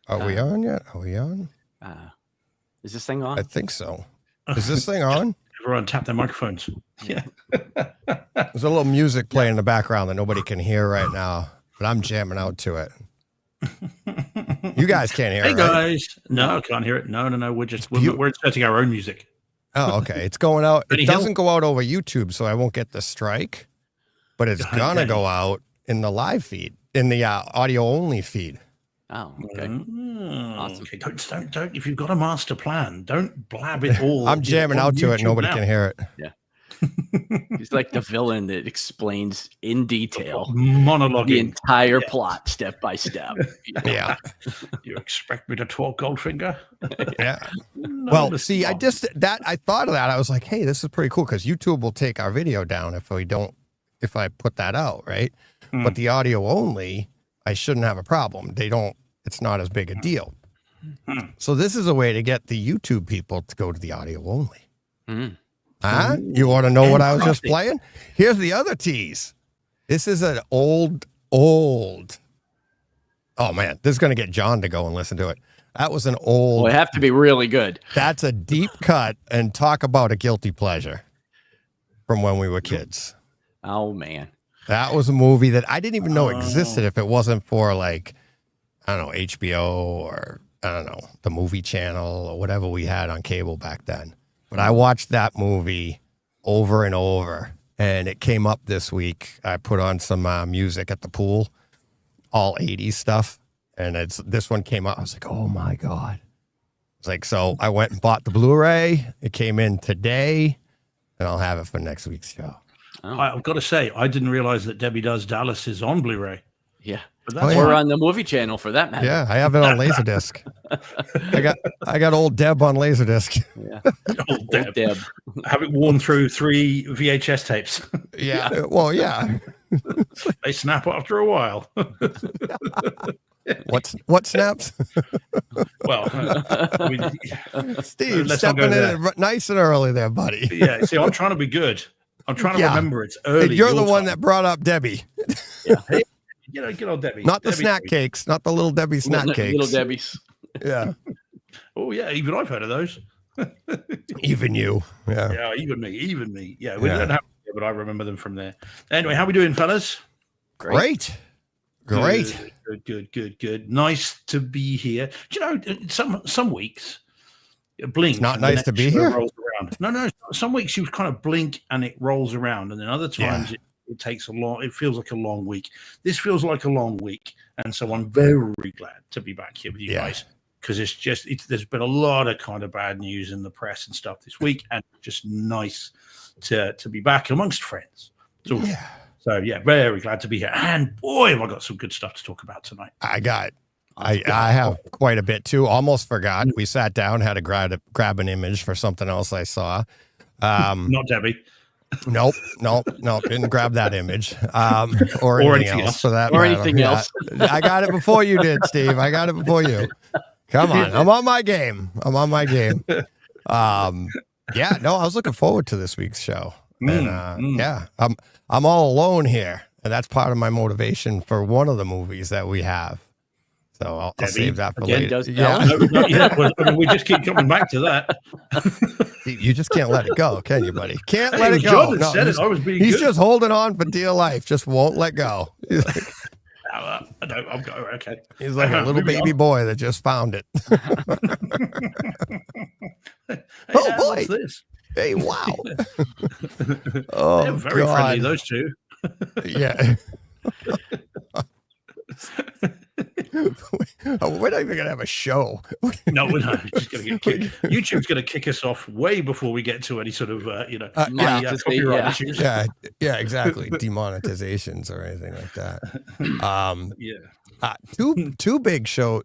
Are we on yet? Are we on? Is this thing on? I think so. Is this thing on? Everyone tap their microphones. Yeah. There's a little music playing in the background that nobody can hear right now, but I'm jamming out to it. You guys can't hear it, Hey, right? guys. No, I can't hear it. No. We're inserting our own music. Oh, okay. It's going out. It doesn't go out over YouTube, so I won't get the strike, but it's going to go out in the live feed, in the audio-only feed. Oh, okay. Awesome. Okay. Don't. If you've got a master plan, don't blab it all. I'm jamming out to it. Nobody can hear it. Yeah. He's like the villain that explains in detail the entire plot step by step. Yeah. You expect me to talk Goldfinger? Yeah. Well, see, I thought of that. I was like, hey, this is pretty cool because YouTube will take our video down if I put that out, right? But the audio only, I shouldn't have a problem. It's not as big a deal. So this is a way to get the YouTube people to go to the audio only. Huh? You want to know what I was just playing? Here's the other tease. This is an old. Oh man, this is going to get John to go and listen to it. That was an old. Well, it have to be really good. That's a deep cut, and talk about a guilty pleasure from when we were kids. Oh man. That was a movie that I didn't even know existed if it wasn't for, like, I don't know, HBO or, I don't know, the movie channel or whatever we had on cable back then. But I watched that movie over and over, and it came up this week. I put on some music at the pool, all 80s stuff, and this one came up. I was like, oh my God. It's like, so I went and bought the Blu-ray. It came in today, and I'll have it for next week's show. Oh. I've got to say, I didn't realize that Debbie Does Dallas is on Blu-ray. Yeah. Or on the movie channel for that matter. Yeah, I have it on Laserdisc. I got old Deb on Laserdisc. Yeah. Old Deb. Having worn through 3 VHS tapes. Yeah. Well, yeah. They snap after a while. What snaps? Well, Steve, stepping in nice and early there, buddy. Yeah. See, I'm trying to be good. I'm trying to remember it's early. And you're the one that brought up Debbie. Yeah. Hey, get on Debbie. Not the Debbie snack cakes. Not the little Debbie snack cakes. Little Debbie's. Yeah. Oh, yeah. Even I've heard of those. Even you. Yeah. Yeah. Even me. Yeah. We don't have them, but I remember them from there. Anyway, how we doing, fellas? Great. Good. Nice to be here. Do you know, some weeks, blink. It's not nice to be here. Rolls around. No. Some weeks you kind of blink and it rolls around, and then other times it takes it feels like a long week. This feels like a long week, and so I'm very glad to be back here with you guys, because there's been a lot of kind of bad news in the press and stuff this week, and just nice to be back amongst friends. So very glad to be here, and boy, have I got some good stuff to talk about tonight. I have quite a bit too. Almost forgot. We sat down, had to grab an image for something else I saw. Not Debbie. Nope. Didn't grab that image. Or anything else for that matter. Anything else. I got it before you did, Steve. I got it before you. Come on. I'm on my game. I was looking forward to this week's show. And I'm all alone here. And that's part of my motivation for one of the movies that we have. So I'll save that for later. We just keep coming back to that. You just can't let it go, can you, buddy? Can't let it go. He's just holding on for dear life. Just won't let go. He's like, okay. He's like a little baby boy that just found it. Boy. What's this? Hey, wow. They're very friendly, those two. Yeah. We're not even gonna have a show. No, we're not. Just gonna get kicked. YouTube's gonna kick us off way before we get to any sort of copyright issues. Yeah, exactly. Demonetizations or anything like that.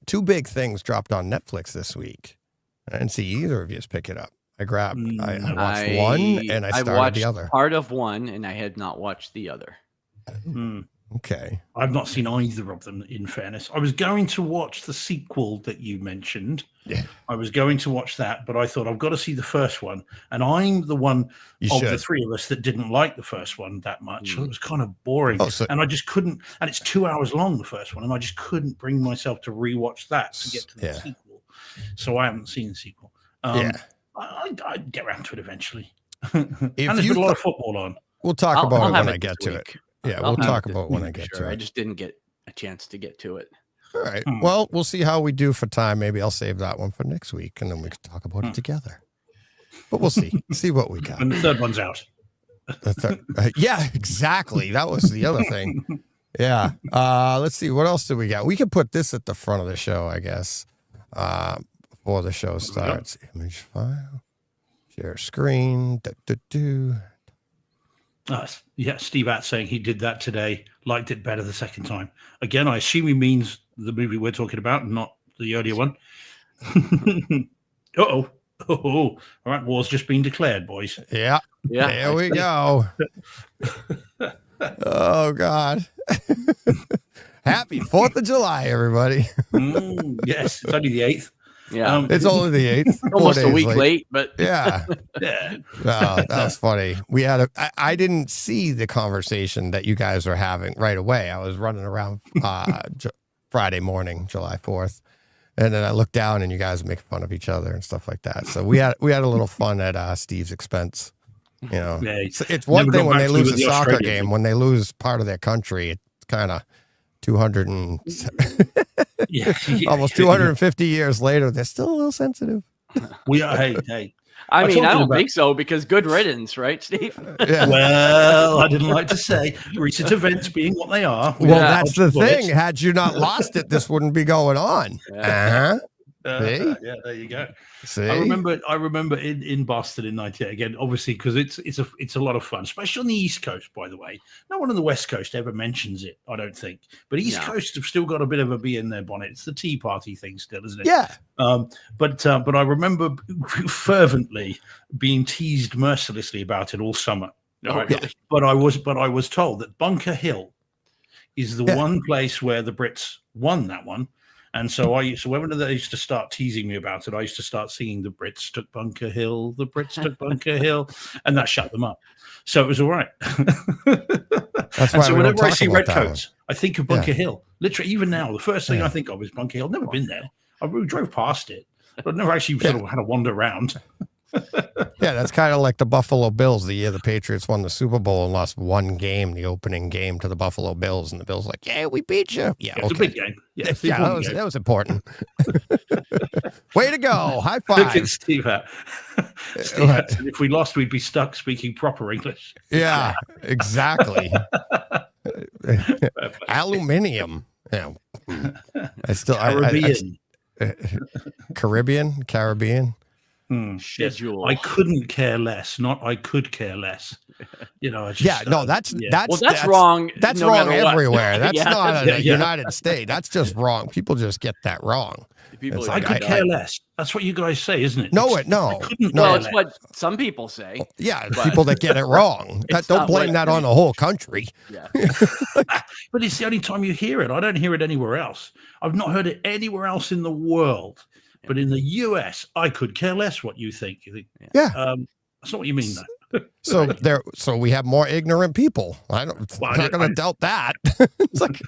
Two big things dropped on Netflix this week. I didn't see either of you pick it up. I watched one and I started the other. Part of one, and I had not watched the other. Okay. I've not seen either of them, in fairness. I was going to watch the sequel that you mentioned. Yeah. I was going to watch that, but I thought I've got to see the first one. And I'm the one the three of us that didn't like the first one that much. So it was kind of boring. And I just couldn't. And it's 2 hours long, the first one. And I just couldn't bring myself to rewatch that to get to the sequel. So I haven't seen the sequel. I'd get around to it eventually. And there's been a lot of football on. We'll talk about it when I get to it. Yeah, we'll talk about it when I get to it. I just didn't get a chance to get to it. All right. Well, we'll see how we do for time. Maybe I'll save that one for next week, and then we can talk about it together. But we'll see. See what we got. And the third one's out. Yeah, exactly. That was the other thing. Yeah. Let's see. What else do we got? We could put this at the front of the show, I guess, before the show starts. Image file. Share screen. Steve Att saying he did that today, liked it better the second time. Again, I assume he means the movie we're talking about, not the earlier one. Uh-oh. All right, war's just been declared, boys. Yeah. There we go. Oh, God. Happy 4th of July, everybody. Yes, it's only the 8th. Yeah, it's only the 8th. Almost a week late, but yeah. That was funny. We had I didn't see the conversation that you guys were having right away. I was running around Friday morning, July 4th, and then I looked down and you guys were making fun of each other and stuff like that. So we had a little fun at Steve's expense. You know, it's one thing when they lose a soccer game, when they lose part of their country, it's kind of 200 and almost 250 years later, they're still a little sensitive. We are. Hey. I mean, I don't think so, because good riddance, right, Steve? Yeah. Well, I didn't like to say recent events being what they are. Well, that's the thing. Had you not lost it, this wouldn't be going on. Yeah, there you go. See? I remember in Boston in '98 again, obviously, because it's a lot of fun, especially on the East Coast. By the way, no one on the West Coast ever mentions it, I don't think. But East Coast have still got a bit of a bee in their bonnet. It's the Tea Party thing, still, isn't it? Yeah. But I remember fervently being teased mercilessly about it all summer. Right? Yeah. But I was told that Bunker Hill is the one place where the Brits won that one. And so whenever they used to start teasing me about it, I used to start singing "The Brits took Bunker Hill, the Brits took Bunker Hill," and that shut them up. So it was all right. That's why. So whenever I see redcoats, I think of Bunker Hill. Literally, even now, the first thing I think of is Bunker Hill. I've never been there. I drove past it, but I've never actually sort of had to wander around. Yeah, that's kind of like the Buffalo Bills, the year the Patriots won the Super Bowl and lost one game, the opening game, to the Buffalo Bills, and the Bills like, "Yeah, we beat you." Yeah, it's a big game. Yeah, that was important. Way to go! High five. Look at Steve. Steve, if we lost, we'd be stuck speaking proper English. Yeah, exactly. Aluminium. Yeah, I still Caribbean. Schedule. I couldn't care less. Not I could care less. You know. That's wrong. That's wrong everywhere. That's not a United States. That's just wrong. People just get that wrong. I could care less. That's what you guys say, isn't it? No. Well, it's what some people say. Yeah, people that get it wrong. Don't blame that on the whole country. Yeah. But it's the only time you hear it. I don't hear it anywhere else. I've not heard it anywhere else in the world. But in the US, I could care less what you think. Yeah. That's not what you mean, though. So we have more ignorant people. I'm not going to doubt that. It's like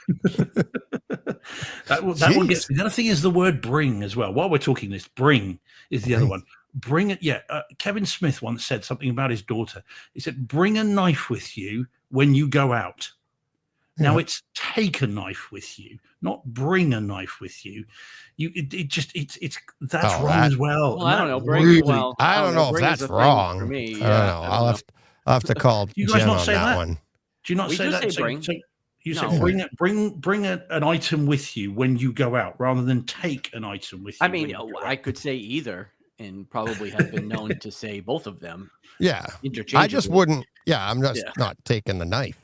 that one gets. The other thing is the word "bring" as well. While we're talking this, "bring" is the other one. Bring it. Yeah. Kevin Smith once said something about his daughter. He said, "Bring a knife with you when you go out." Now it's take a knife with you, not bring a knife with you. That's wrong as well. Well, I don't know. I don't know if that's wrong. For me. I don't know. I'll have to call you guys Jen not on say that one. Do you not say that? Bring. So you say bring an item with you when you go out, rather than take an item with you. I mean, I could say either, and probably have been known to say both of them. Yeah, interchangeably. I just wouldn't. Yeah, I'm just not taking the knife.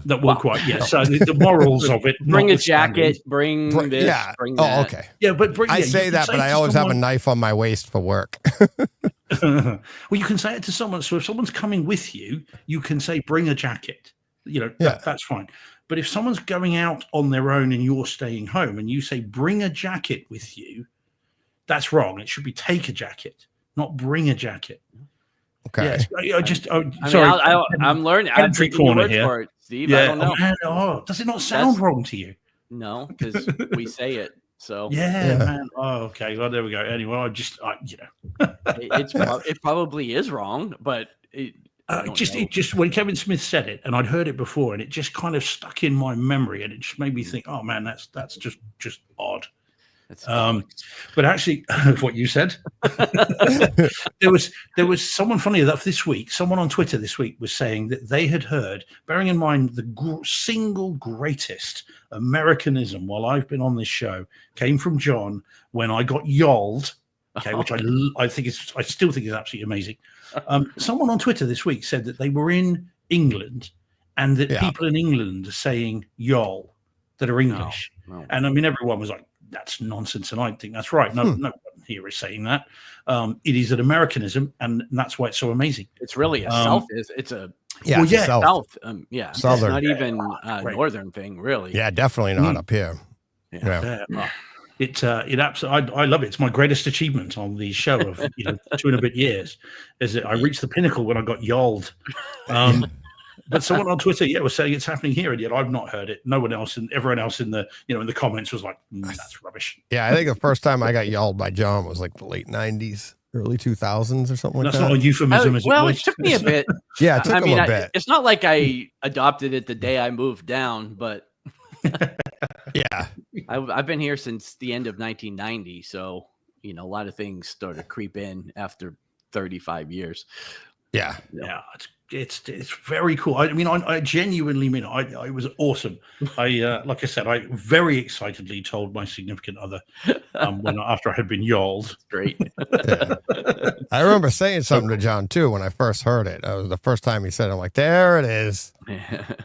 That will quite, yeah. So the morals of it. Bring a jacket, bring this, yeah. bring that. Oh, okay. Yeah, but I say that, but I always have a knife on my waist for work. Well, you can say it to someone. So if someone's coming with you, you can say, bring a jacket. That's fine. But if someone's going out on their own and you're staying home and you say, bring a jacket with you, that's wrong. It should be take a jacket, not bring a jacket. Okay. Yes, I'm learning. I'm taking your word for it, Steve. I don't know. Does it not sound wrong to you? No, because we say it. So man. Oh, okay. Well, there we go. Anyway, it probably is wrong, but it just when Kevin Smith said it, and I'd heard it before, and it just kind of stuck in my memory, and it just made me think, oh man, that's just odd. But actually, what you said, there was someone funny enough this week. Someone on Twitter this week was saying that they had heard, bearing in mind the single greatest Americanism while I've been on this show came from John when I got yolled. Okay, which I still think is absolutely amazing. Someone on Twitter this week said that they were in England and that people in England are saying "yol" that are English, and I mean everyone was like, "That's nonsense," and I think that's right. No one here is saying that. It is an Americanism, and that's why it's so amazing. It's really a South. It's a South. Southern. It's not even northern thing, really. Yeah, definitely not up here. It absolutely. I love it. It's my greatest achievement on the show of 2 and a bit years. Is that I reached the pinnacle when I got yolled. But someone on Twitter, was saying it's happening here, and yet I've not heard it. No one else, and everyone else in the in the comments was like, "That's rubbish." Yeah, I think the first time I got yelled by John was like the late '90s, early 2000s, or something like that. That's not a euphemism, is it? Well, it took me a bit. Yeah, it took him a bit. It's not like I adopted it the day I moved down, but yeah, I've been here since the end of 1990, so a lot of things started to creep in after 35 years. Yeah. It's very cool. I mean, I genuinely mean it. It was awesome. Like I said, I very excitedly told my significant other after I had been yolled. Great. I remember saying something to John too when I first heard it. That was the first time he said it. I'm like, there it is.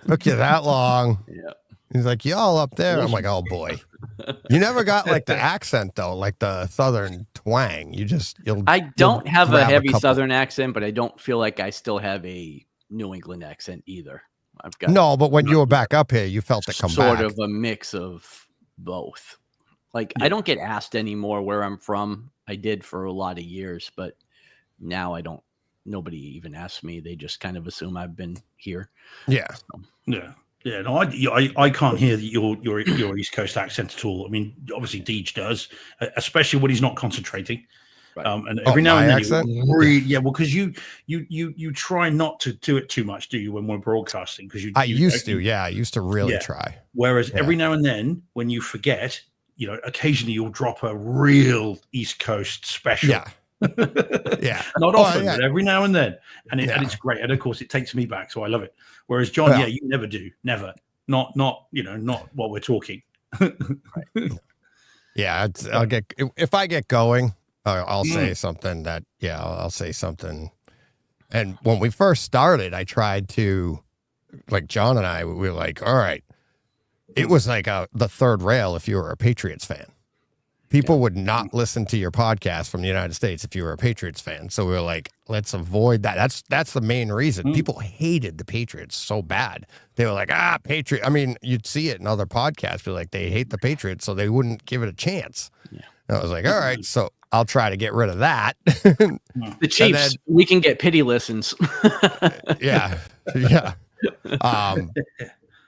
Took you that long. Yeah. He's like, y'all up there. I'm like, oh boy. You never got like the accent though, like the Southern twang. I don't have a heavy Southern accent, but I don't feel like I still have a New England accent either. I've got but when you were back up here, you felt it come back. Sort of a mix of both. Like I don't get asked anymore where I'm from. I did for a lot of years, but now I don't. Nobody even asks me. They just kind of assume I've been here. Yeah. So. Yeah. Yeah, no, I can't hear your East Coast accent at all. I mean, obviously Deej does, especially when he's not concentrating. Right. And every now and then, accent? Because you try not to do it too much, do you? When we're broadcasting, because I used to really try. Whereas every now and then, when you forget, occasionally you'll drop a real East Coast special. Yeah. Yeah, not often, but every now and then, and it's great. And of course, it takes me back, so I love it. Whereas John, you never do, never, not while we're talking. Right. Yeah, if I get going, I'll say something that I'll say something. And when we first started, I tried to, like John and I, we were like, all right, it was like the third rail if you were a Patriots fan. People would not listen to your podcast from the United States if you were a Patriots fan. So we were like, let's avoid that. That's the main reason. People hated the Patriots so bad. They were like, Patriot. I mean, you'd see it in other podcasts, but like they hate the Patriots, so they wouldn't give it a chance. Yeah. And I was like, all right, so I'll try to get rid of that. The Chiefs, we can get pity listens. Yeah.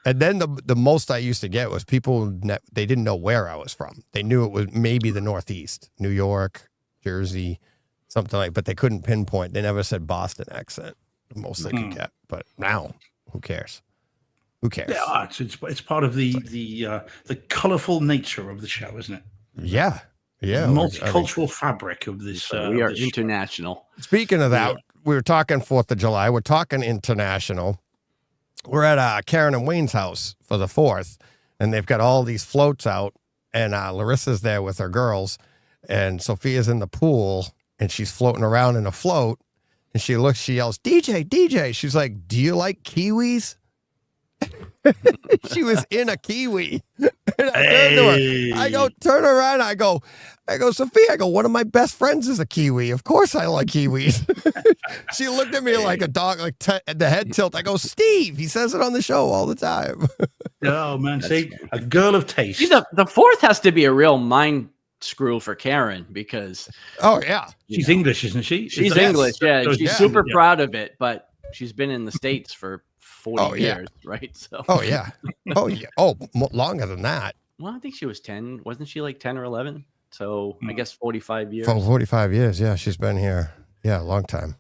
And then the most I used to get was people, they didn't know where I was from. They knew it was maybe the Northeast, New York, Jersey, something like, but they couldn't pinpoint. They never said Boston accent, the most they could get. But now, who cares? Who cares? Yeah, it's part of the colorful nature of the show, isn't it? Yeah. Yeah. Multicultural fabric of this. We are international. Speaking of that, we were talking 4th of July. We're talking international. We're at Karen and Wayne's house for the 4th, and they've got all these floats out, and Larissa's there with her girls, and Sophia's in the pool, and she's floating around in a float, and she yells, DJ. She's like, do you like kiwis? She was in a kiwi. And I turned to her. I go, turn around. I go, Sophia, I go, one of my best friends is a kiwi. Of course I like kiwis. She looked at me like a dog, like the head tilt. I go, Steve, he says it on the show all the time. Oh, man. See, a girl of taste. See, the fourth has to be a real mind screw for Karen because. Oh, yeah. She's English, isn't she? She's English. Yeah. She's super proud of it, but she's been in the States for 40 years, right? So. Oh, yeah. Oh, yeah. Oh, longer than that. Well, I think she was 10. Wasn't she like 10 or 11? So I guess 45 years. 45 years. Yeah. She's been here. Yeah. A long time.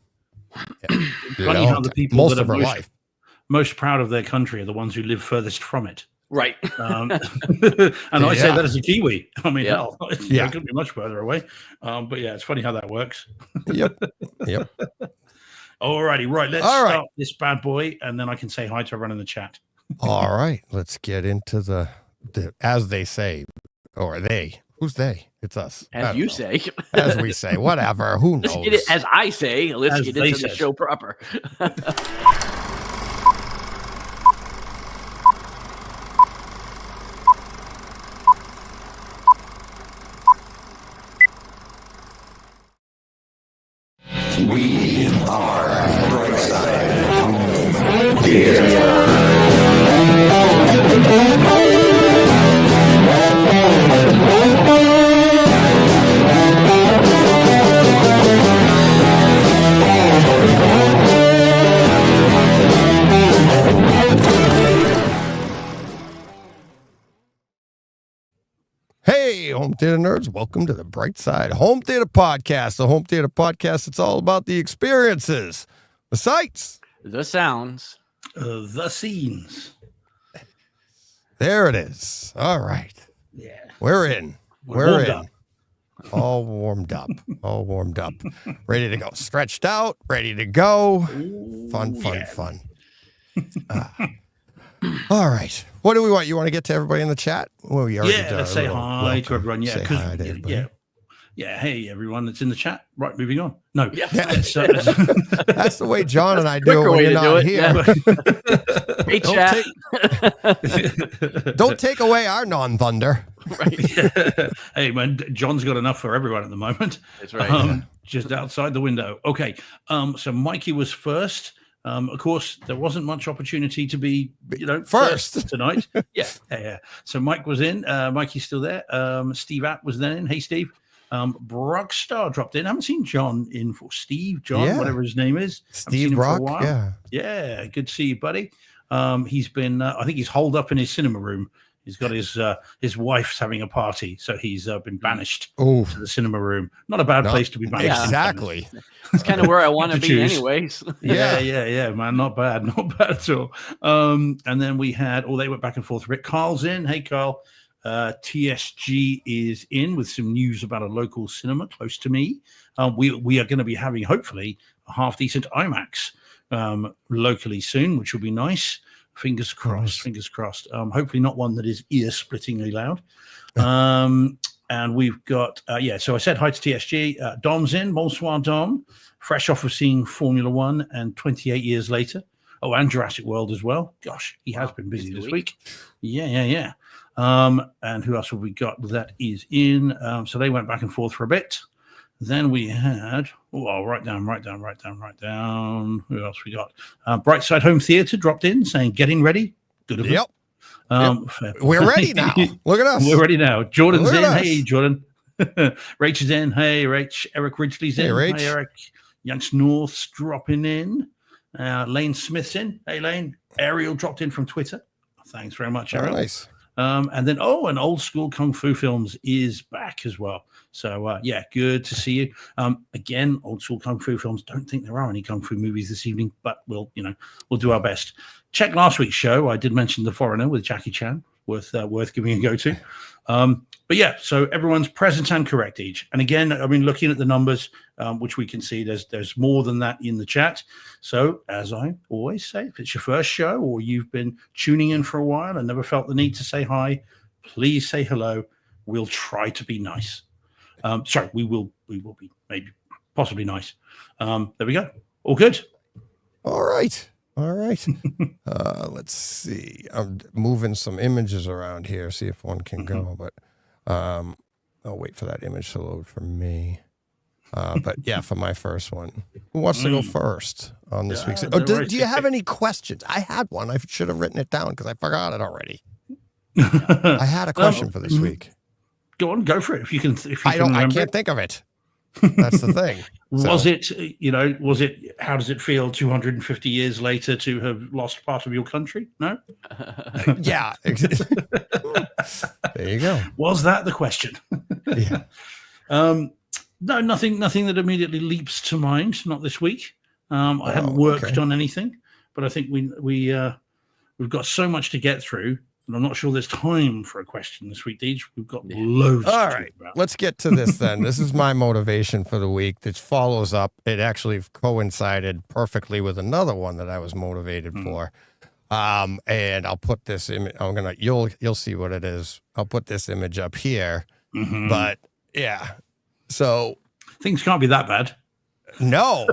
Yeah. Funny how the people most that of her life. Most proud of their country are the ones who live furthest from it. Right. And I say that as a Kiwi. I mean, hell, it couldn't be much further away. But yeah, it's funny how that works. Yep. Alrighty, right. Let's start this bad boy, and then I can say hi to everyone in the chat. All right, let's get into the as they say, or they. Who's they? It's us. As you say. As we say. Whatever. Who knows? Let's get it, as I say, let's get into the show proper. We are Brightside Home Theater. Hey, home theater nerds, welcome to the Brightside Home Theater Podcast. The Home Theater Podcast, it's all about the experiences, the sights, the sounds, the scenes. There it is. All right. Yeah. We're in. We're in. All warmed up. All warmed up. Ready to go. Stretched out. Ready to go. Fun. All right. What do we want? You want to get to everybody in the chat? Well, we already let's say hi to everyone. Yeah, say hi to everybody. Yeah. Hey, everyone that's in the chat. Right, moving on. No. Yeah. That's the way John and I do it when you're not here. Hey, chat. Don't take away our non-thunder. Right. Yeah. Hey, man, John's got enough for everyone at the moment. That's right. Just outside the window. Okay. So Mikey was first. Of course, there wasn't much opportunity to be, first tonight. Yeah. So Mike was in. Mikey's still there. Steve App was then in. Hey, Steve. Brockstar dropped in. I haven't seen John in for John, whatever his name is. Steve Brock. Yeah. Good to see you, buddy. He's been. I think he's holed up in his cinema room. He's got his wife's having a party, so he's been banished to the cinema room. Not a bad place to be banished. Exactly. It's kind of where I want to be anyways. Yeah, man. Not bad at all. And then we had, they went back and forth a bit. Carl's in. Hey, Carl. TSG is in with some news about a local cinema close to me. We are going to be having, hopefully, a half-decent IMAX locally soon, which will be nice. Fingers crossed. Hopefully not one that is ear-splittingly loud. And we've got, so I said hi to TSG. Dom's in, bonsoir Dom, fresh off of seeing Formula One and 28 years later. Oh, and Jurassic World as well. Gosh, he has been busy this week. Yeah. And who else have we got that is in? So they went back and forth for a bit. Then we had, write down. Who else we got? Brightside Home Theater dropped in saying, getting ready. Good of Yep. We're ready now. Look at us. We're ready now. Jordan's in. Hey, Jordan. Rach is in. Hey, Rach. Eric Ridgely's in. Rach. Hey, Eric. Yanks North's dropping in. Lane Smith's in. Hey, Lane. Ariel dropped in from Twitter. Thanks very much, Ariel. Nice. And then, an old school Kung Fu films is back as well. So, good to see you. Again, old school Kung Fu films. Don't think there are any Kung Fu movies this evening, but we'll do our best. Check last week's show. I did mention The Foreigner with Jackie Chan. Worth giving a go to. So everyone's present and correct each. And again, I mean, looking at the numbers, which we can see, there's more than that in the chat. So as I always say, if it's your first show or you've been tuning in for a while and never felt the need to say hi, please say hello. We'll try to be nice. We will be maybe possibly nice. There we go. All good. All right. All right. Let's see. I'm moving some images around here, see if one can go, but I'll wait for that image to load for me. But yeah, for my first one. Who wants to go first on this week's? Oh, do you have any questions? I had one. I should have written it down because I forgot it already. I had a question for this week. Go on, go for it. If you can, I can't think of it. That's the thing. Was it, how does it feel 250 years later to have lost part of your country? No? Yeah. There you go. Was that the question? Yeah. No, nothing that immediately leaps to mind. Not this week. I haven't worked on anything, but I think we've got so much to get through. And I'm not sure there's time for a question this week, Deej. We've got loads. All right, let's get to this then. This is my motivation for the week that follows up. It actually coincided perfectly with another one that I was motivated for. And I'll put this image. You'll see what it is. I'll put this image up here. But yeah, so things can't be that bad. No.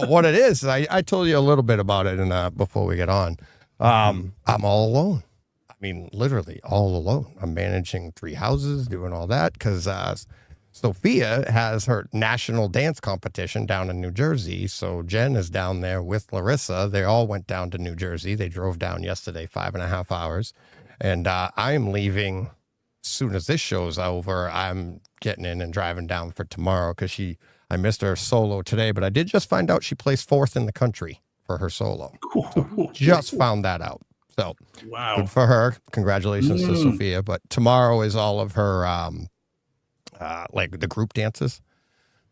What it is, I told you a little bit about it before we get on. I'm all alone. I mean, literally all alone. I'm managing 3 houses, doing all that because Sophia has her national dance competition down in New Jersey. So Jen is down there with Larissa. They all went down to New Jersey. They drove down yesterday, 5.5 hours. And I'm leaving as soon as this show's over. I'm getting in and driving down for tomorrow because I missed her solo today. But I did just find out she placed 4th in the country for her solo. So just found that out. So wow, good for her. Congratulations to Sophia. But tomorrow is all of her, like the group dances.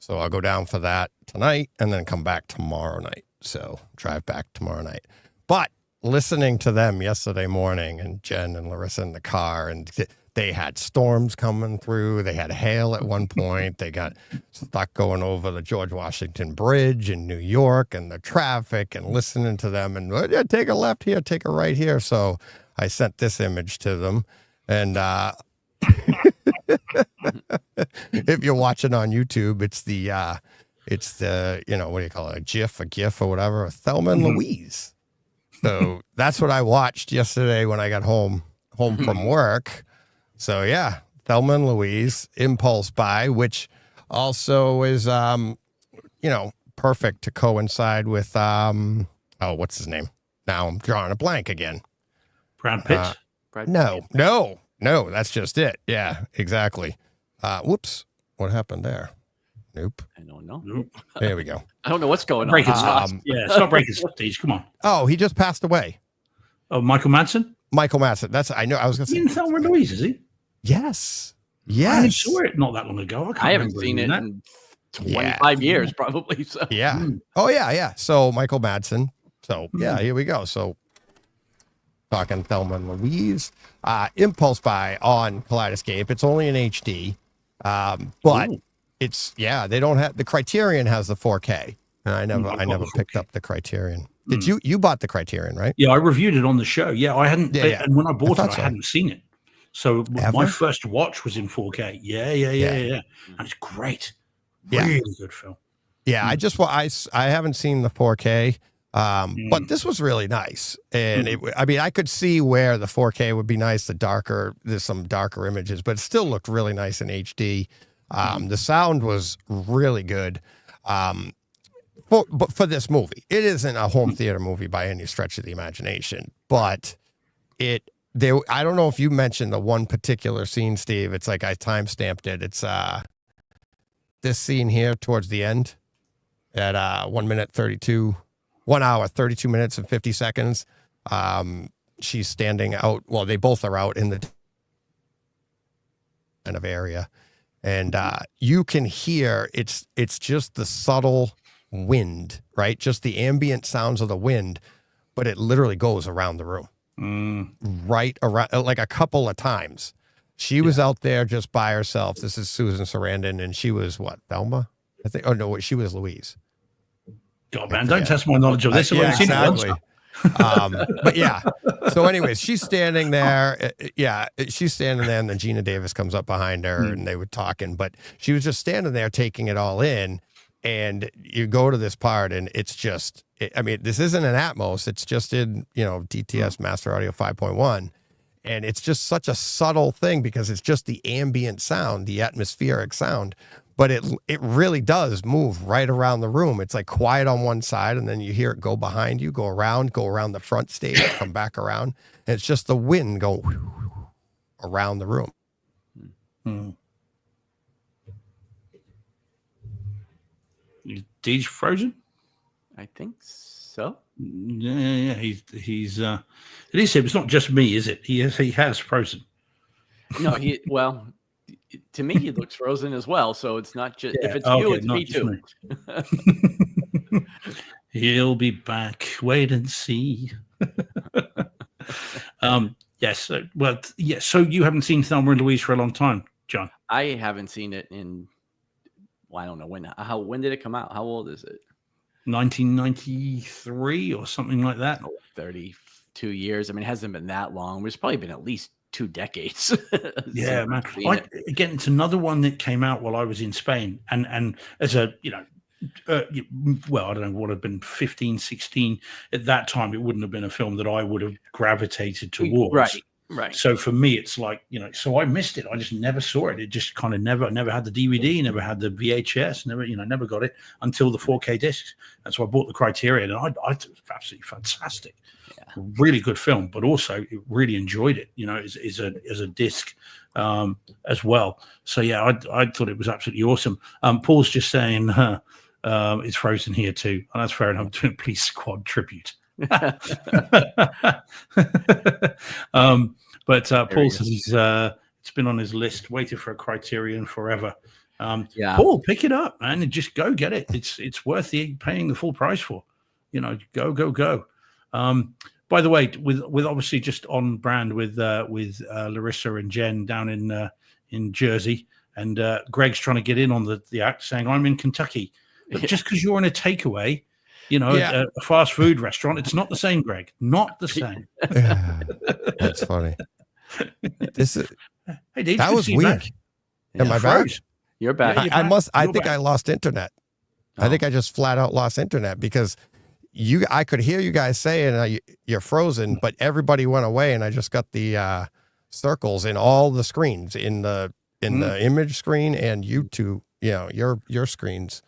So I'll go down for that tonight and then come back tomorrow night. So drive back tomorrow night. But listening to them yesterday morning and Jen and Larissa in the car, and they had storms coming through. They had hail at one point. They got stuck going over the George Washington Bridge in New York and the traffic, and listening to them and take a left here, take a right here. So I sent this image to them. And if you're watching on YouTube, it's the what do you call it? A GIF or whatever, Thelma Louise. So that's what I watched yesterday when I got home from work. So yeah, Thelma and Louise, Impulse Buy, which also is, perfect to coincide with, what's his name? Now I'm drawing a blank again. Brad Pitt? No, that's just it. Yeah, exactly. Whoops. What happened there? Nope. I don't know. Nope. There we go. I don't know what's going on. Stop breaking stage. Come on. Oh, he just passed away. Oh, Michael Madsen? Michael Madsen. I know. I was going to say. In Thelma Louise, is he? Yes. I saw it not that long ago. I haven't seen it in 25 years, probably. So. Yeah. Oh, yeah. So Michael Madsen. So yeah, here we go. So talking Thelma and Louise, Impulse Buy on Kaleidoscape. It's only in HD, but they don't have the Criterion has the 4K, and I never picked up the Criterion. Did you bought the Criterion, right? Yeah, I reviewed it on the show. Yeah, I hadn't, and when I bought it, I hadn't seen it. So my first watch was in 4K. Yeah. And it's great. Really good film. Yeah, I haven't seen the 4K, but this was really nice. And I could see where the 4K would be nice. There's some darker images, but it still looked really nice in HD. The sound was really good. But for this movie, it isn't a home theater movie by any stretch of the imagination, but I don't know if you mentioned the one particular scene, Steve. It's like I time-stamped it. It's this scene here towards the end at 1 hour, 32 minutes and 50 seconds. She's standing out. Well, they both are out in the kind of area. And you can hear it's just the subtle wind, right? Just the ambient sounds of the wind, but it literally goes around the room. Right around, like a couple of times. She was out there just by herself. This is Susan Sarandon, and she was what, Thelma? I think. Oh no, she was Louise. God, man, don't test my knowledge of this. Exactly. But yeah. So, anyways, she's standing there. She's standing there, and then Gina Davis comes up behind her, and they were talking. But she was just standing there, taking it all in. And you go to this part, and it's I mean, this isn't an Atmos. It's just in, DTS Master Audio 5.1. And it's just such a subtle thing because it's just the ambient sound, the atmospheric sound. But it really does move right around the room. It's like quiet on one side, and then you hear it go behind you, go around the front stage, come back around. And it's just the wind going around the room. Deej frozen? I think so. Yeah. He's it is him. It's not just me, is it? He has frozen. No, to me, he looks frozen as well. So it's not just if it's you, it's me too. Me. He'll be back. Wait and see. Yes. Well, yes. So you haven't seen Thelma and Louise for a long time, John? I haven't seen it in. Well, I don't know when did it come out? How old is it? 1993 or something like that. 32 years. I mean, it hasn't been that long. It's probably been at least 2 decades. Yeah, man. Again, it's another one that came out while I was in Spain. And as a, well, I don't know, what have been 15, 16. At that time, it wouldn't have been a film that I would have gravitated towards. Right. So for me, it's like, so I missed it. I just never saw it. It just kind of never had the DVD, never had the VHS, never got it until the 4K discs. And so I bought the Criterion, and I thought it was absolutely fantastic. Yeah. Really good film, but also really enjoyed it, as a disc as well. So yeah, I thought it was absolutely awesome. Paul's just saying it's frozen here too. And that's fair enough. Doing Police Squad tribute. But Paul says it's been on his list, waited for a Criterion forever. Paul, pick it up, man, and just go get it. It's worth paying the full price for. Go. By the way, with obviously just on brand with Larissa and Jen down in Jersey, and Greg's trying to get in on the act, saying I'm in Kentucky, but just because you're in a takeaway. A fast food restaurant. It's not the same, Greg. Not the same. That's funny. Hey, Dave, that was weird. Am I back? You're back. I think I lost internet. I think I just flat out lost internet because I could hear you guys saying you're frozen, but everybody went away, and I just got the circles in all the screens in the image screen and YouTube. Your screens.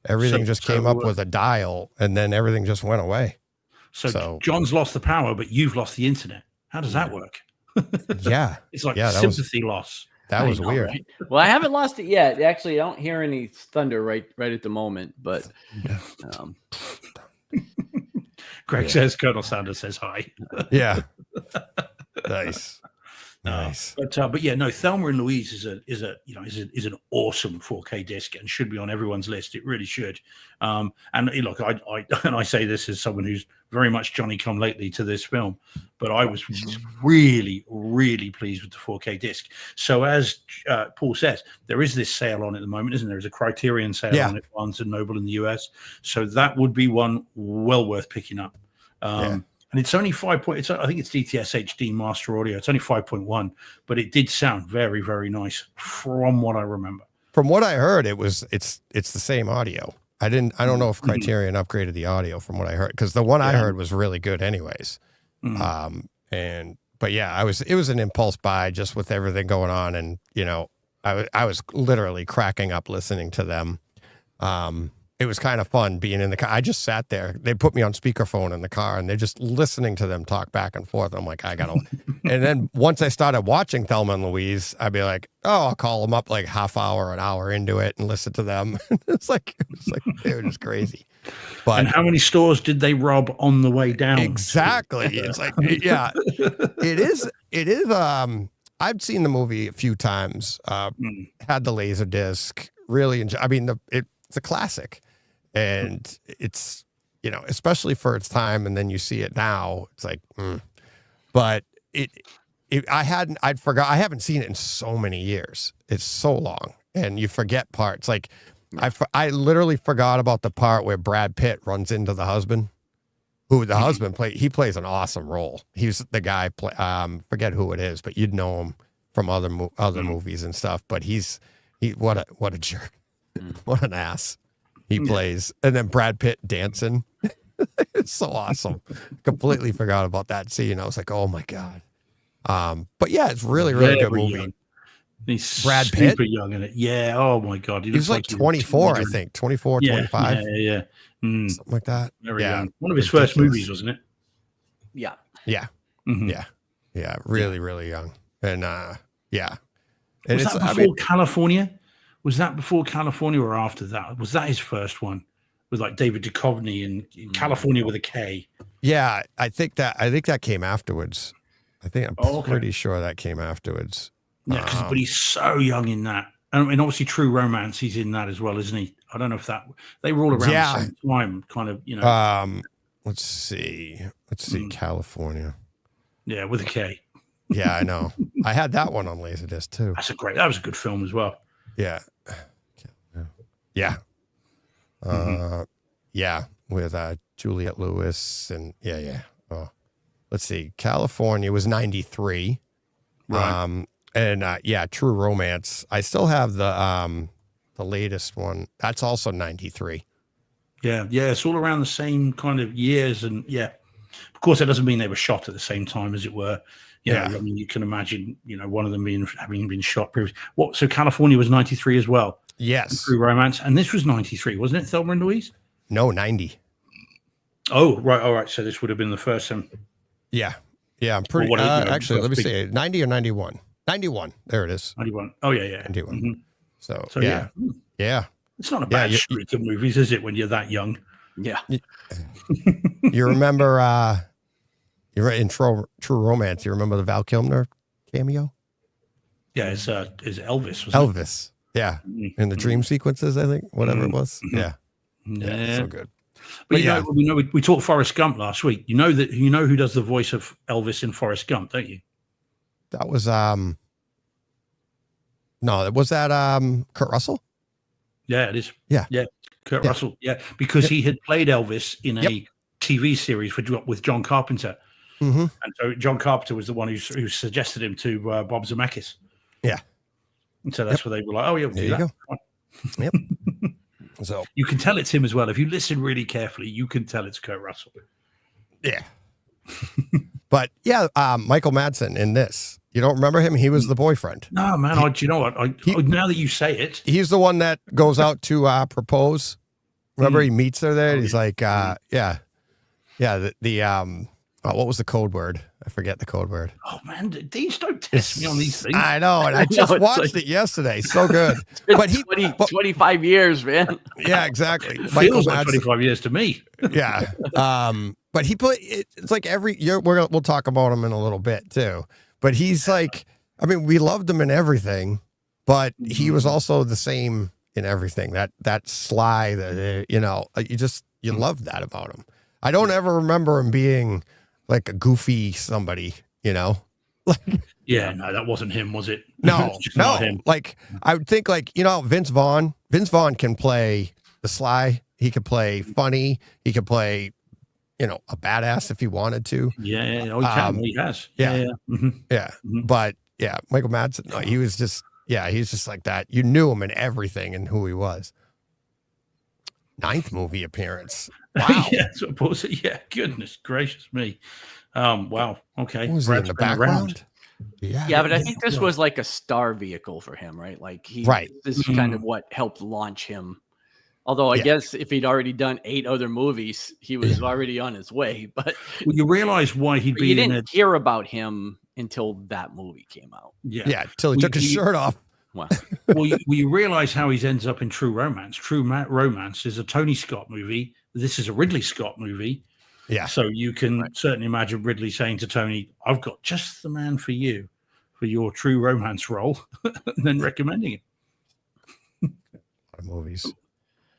Everything just came up with a dial, and then everything just went away. So John's lost the power, but you've lost the internet. How does that work? Yeah. It's like sympathy loss. That was weird. Right? Well, I haven't lost it yet. Actually, I don't hear any thunder right at the moment, but Greg says Colonel Sanders says hi. Yeah. Nice. Nice. But yeah, no, Thelma and Louise is an awesome 4K disc and should be on everyone's list. It really should. And look, I say this as someone who's very much Johnny come lately to this film, but I was really, really pleased with the 4K disc. So as Paul says, there is this sale on at the moment, isn't there? There's a Criterion sale on it, Barnes and Noble in the US. So that would be one well worth picking up. And it's only 5. I think it's DTS HD Master Audio. It's only 5.1, but it did sound very, very nice from what I remember. From what I heard, it's the same audio. I don't know if Criterion upgraded the audio from what I heard, because the one I heard was really good anyways. But yeah, it was an impulse buy just with everything going on, and I was literally cracking up listening to them. It was kind of fun being in the car. I just sat there. They put me on speakerphone in the car, and they're just listening to them talk back and forth. I'm like, I gotta. And then once I started watching Thelma and Louise, I'd be like, I'll call them up like half hour, an hour into it, and listen to them. it's like they were just crazy. But and how many stores did they rob on the way down? Exactly. It's like, yeah, it is. I've seen the movie a few times. Had the laser disc. Really enjoy. I mean, it's a classic. And it's, especially for its time, and then you see it now, it's like, but I haven't seen it in so many years. It's so long, and you forget parts. Like I literally forgot about the part where Brad Pitt runs into the husband, who the husband he plays an awesome role. He's the guy, forget who it is, but you'd know him from other movies and stuff, but what a jerk. What an ass. He plays, and then Brad Pitt dancing. It's so awesome. Completely forgot about that scene. I was like, oh my God. But yeah, it's really good movie. Young. He's Brad Pitt? super young in it. Yeah. Oh my God. He was like 24, I think. 24, 25. Yeah. Something like that. Very young. One of his first movies, wasn't it? Yeah. Yeah. Mm-hmm. Yeah. Really young. And yeah. And was that before California? Was that before California or after that? Was that his first one with like David Duchovny in California with a K? Yeah, I think that came afterwards. I'm pretty sure that came afterwards. Yeah, but he's so young in that. And obviously True Romance, he's in that as well, isn't he? I don't know if they were all around the same time, kind of, Let's see, California. Yeah, with a K. Yeah, I know. I had that one on Laserdisc too. That was a good film as well. Yeah. Yeah. Yeah, with Juliette Lewis and yeah. Oh, let's see. California was 93. Right. And True Romance. I still have the latest one. That's also 93. Yeah, it's all around the same kind of years, and of course that doesn't mean they were shot at the same time, as it were. I mean, you can imagine, one of them having been shot previously. So California was 93 as well. Yes. True Romance, and this was 93, wasn't it? Thelma and Louise? No, 90. Oh, right. All right. So this would have been the first one. Yeah, I'm pretty. Actually, let me see. 90 or 91. 91. There it is. 91. Oh yeah. 91. Mm-hmm. So yeah. It's not a bad streak of movies, is it? When you're that young. Yeah. You remember? You're in True Romance. You remember the Val Kilmer cameo? Yeah, it's Elvis. Elvis. Yeah, in the dream sequences, I think, whatever it was. Yeah, so good. But we talked Forrest Gump last week. You know who does the voice of Elvis in Forrest Gump, don't you? That was was that Kurt Russell? Yeah, it is. Yeah, Kurt Russell. Yeah, because he had played Elvis in a TV series with John Carpenter. Mm-hmm. And so John Carpenter was the one who suggested him to Bob Zemeckis. Yeah. And so that's where they were like, oh, yeah, we'll do that. Go. Yep. So you can tell it's him as well. If you listen really carefully, you can tell it's Kurt Russell. Yeah. But Michael Madsen in this. You don't remember him? He was the boyfriend. No, man. Do you know what? Now that you say it. He's the one that goes out to propose. Remember, he meets her there. He's like, what was the code word? I forget the code word. Oh man, Deej, don't test me on these things. I know, and I just watched it yesterday. So good. But 25 years, man. Yeah, exactly. Feels like 25 years to me. Yeah. But he it's like every year. We'll talk about him in a little bit too. But he's like, I mean, we loved him in everything, but he was also the same in everything. That sly, you love that about him. I don't ever remember him being like a goofy somebody, no, that wasn't him, was it? No, not him. Like I would think, like, Vince Vaughn can play the sly. He could play funny. He could play, a badass if he wanted to. Yeah. Oh, he can. He has. Yeah. Mm-hmm. Yeah. Mm-hmm. But Michael Madsen, no, he was just, he's just like that. You knew him in everything and who he was. 9th movie appearance. Wow. Yeah, goodness gracious me. Wow. Okay. What was he in the background? Yeah, but I think this was like a star vehicle for him, right? Like this is kind of what helped launch him. Although I guess if he'd already done 8 other movies, he was already on his way. But you realize why he'd be. You didn't hear about him until that movie came out. Yeah, until he took his shirt off. Wow. You realize how he ends up in True Romance. True Romance is a Tony Scott movie. This is a Ridley Scott movie. Yeah. So you can certainly imagine Ridley saying to Tony, I've got just the man for you for your True Romance role, and then recommending it. Movies.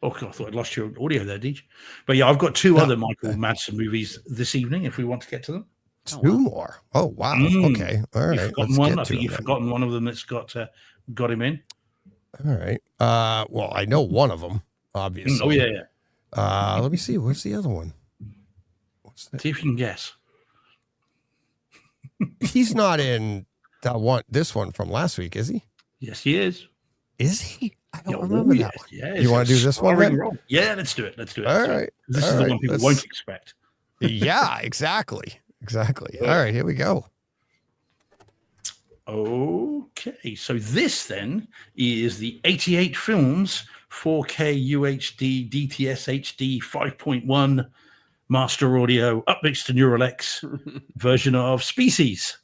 Oh, God, I thought I'd lost your audio there, Deej. But I've got 2 other Michael Madsen movies this evening, if we want to get to them. 2 more. Oh, wow. Okay. All right. I think you've forgotten one of them that's got him in. All right. Well, I know one of them, obviously. Oh, yeah. Let me see. What's the other one? See if you can guess. He's not in this one from last week, is he? Yes, he is. Is he? I don't remember that one. Yeah, you want to do this one then? Yeah, let's do it. All right. This is the one people won't expect. Yeah, exactly. All right, here we go. Okay, so this then is the 88 Films 4K UHD DTS HD 5.1 master audio upmixed to Neural X version of Species.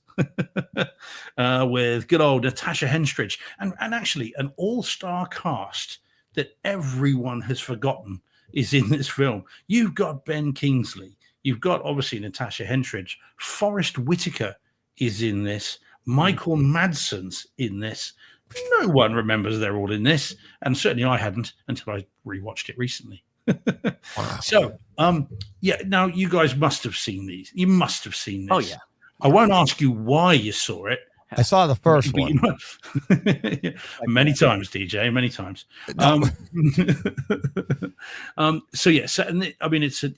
With good old Natasha Henstridge and actually an all-star cast that everyone has forgotten is in this film. You've got Ben Kingsley, you've got obviously Natasha Henstridge, Forrest Whitaker is in this, Michael Madsen's in this. No one remembers they're all in this, and certainly I hadn't until I rewatched it recently. Wow. So now you guys must have seen these. You must have seen this. Oh yeah. I won't ask you why you saw it. I saw the first one. Many times, DJ, many times.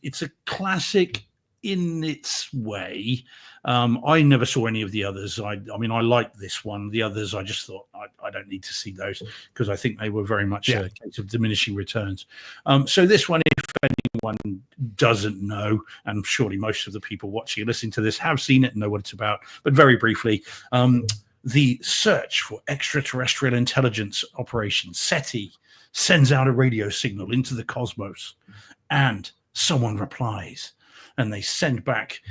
It's a classic in its way. I never saw any of the others. I liked this one. The others, I just thought I don't need to see those because I think they were very much a case of diminishing returns. So this one, if anyone doesn't know, and surely most of the people watching and listening to this have seen it and know what it's about, but very briefly, the search for extraterrestrial intelligence operation SETI sends out a radio signal into the cosmos, and someone replies. And they send back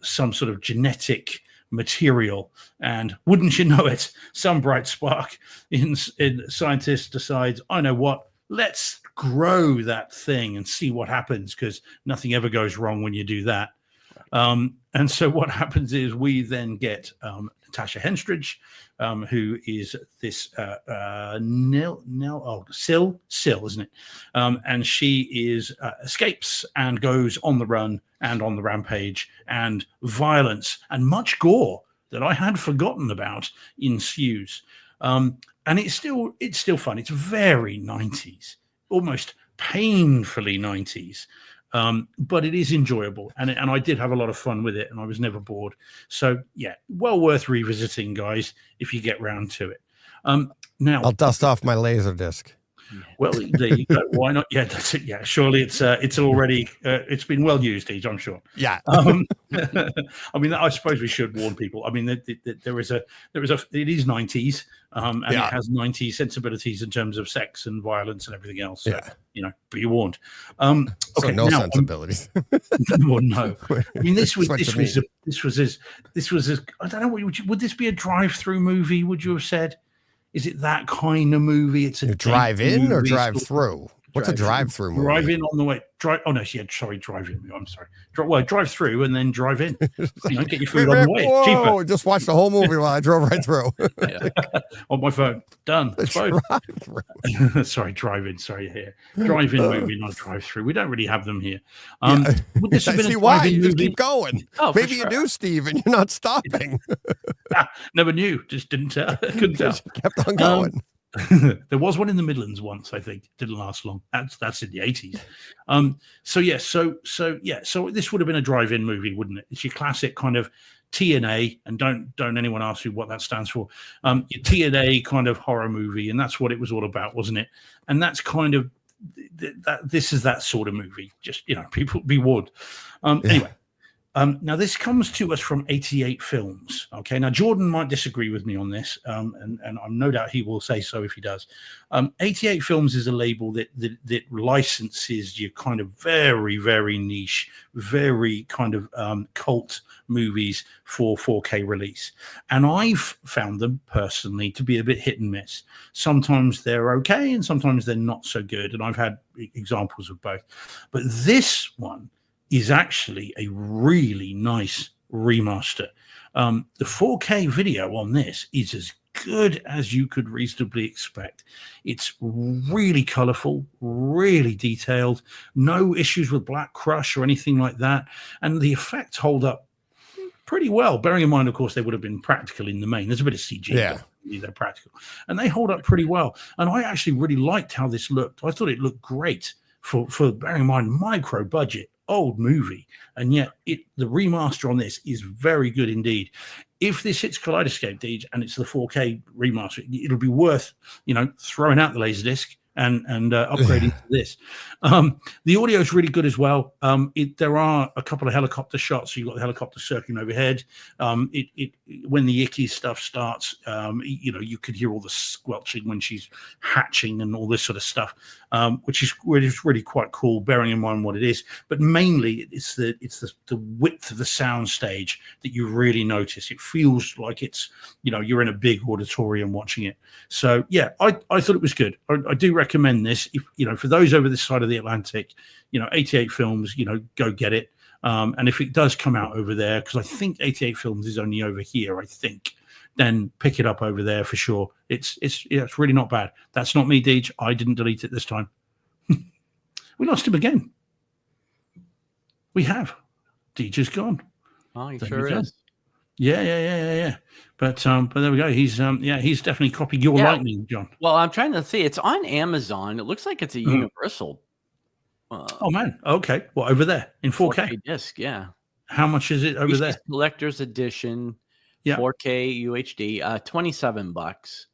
some sort of genetic material, and wouldn't you know it, some bright spark in scientists decides, I know what, let's grow that thing and see what happens, because nothing ever goes wrong when you do that. And so what happens is we then get Natasha Henstridge, who is this Syl, isn't it? And she escapes and goes on the run and on the rampage, and violence and much gore that I had forgotten about ensues. And it's still fun. It's very 90s, almost painfully 90s. But it is enjoyable, and I did have a lot of fun with it, and I was never bored. So yeah, well worth revisiting, guys, if you get round to it. Now I'll dust off my laser disc. Well, there you go. Why not? Yeah, that's it. Yeah, surely it's already it's been well used, Ege, I'm sure. Yeah. I mean, I suppose we should warn people. I mean, it is 90s, and it has 90s sensibilities in terms of sex and violence and everything else. So, be warned. Okay, so no sensibilities. Well, no. I mean, this was as I don't know. Would this be a drive-through movie? Would you have said? Is it that kind of movie? It's a drive-in or drive-through? What's a drive-through movie? Drive-in on the way. Drive-in. I'm sorry. Drive-through and then drive-in. Get your food on the way. It's cheaper. Just watch the whole movie while I drove right through. On my phone. Done. Sorry, drive-in. Sorry, here. Drive-in movie, not drive-through. We don't really have them here. Would this have been see why you just keep going? Maybe you do, Steve, and you're not stopping. Never knew. Just couldn't tell. Kept on going. There was one in the Midlands once, I think. Didn't last long. That's in the 80s. So this would have been a drive-in movie, wouldn't it? It's your classic kind of TNA, and don't anyone ask me what that stands for. Your TNA kind of horror movie, and that's what it was all about, wasn't it? And that's kind of this is that sort of movie. Just people be warned. Anyway. Now, this comes to us from 88 Films. Okay, now Jordan might disagree with me on this, and I'm no doubt he will say so if he does. 88 Films is a label that licenses your kind of very, very niche, very kind of cult movies for 4K release. And I've found them personally to be a bit hit and miss. Sometimes they're okay, and sometimes they're not so good. And I've had examples of both. But this one is actually a really nice remaster. The 4K video on this is as good as you could reasonably expect. It's really colorful, really detailed, no issues with black crush or anything like that. And the effects hold up pretty well, bearing in mind, of course, they would have been practical in the main. There's a bit of CG. Yeah. They're practical. And they hold up pretty well. And I actually really liked how this looked. I thought it looked great for bearing in mind, micro budget old movie, and yet the remaster on this is very good indeed. If this hits Kaleidoscope, Deej, and it's the 4K remaster, it'll be worth, throwing out the Laserdisc and upgrading to this. The audio is really good as well. There are a couple of helicopter shots. So you've got the helicopter circling overhead. When the icky stuff starts, you could hear all the squelching when she's hatching and all this sort of stuff, which is really quite cool, bearing in mind what it is. But mainly, it's the width of the sound stage that you really notice. It feels like it's you're in a big auditorium watching it. So yeah, I thought it was good. I do recommend this. If for those over this side of the Atlantic, 88 Films, go get it. And if it does come out over there, because I think 88 Films is only over here, then pick it up over there for sure. It's really not bad. That's not me, Deej. I didn't delete it this time. We lost him again. We have. Deej is gone. Oh, he sure is. Yeah. But there we go. He's definitely copied your lightning, John. Well, I'm trying to see. It's on Amazon. It looks like it's a Universal. Oh man. Okay. Well, over there in 4K disc. Yeah. How much is it over there? Collector's edition. Yeah. 4K UHD. $27.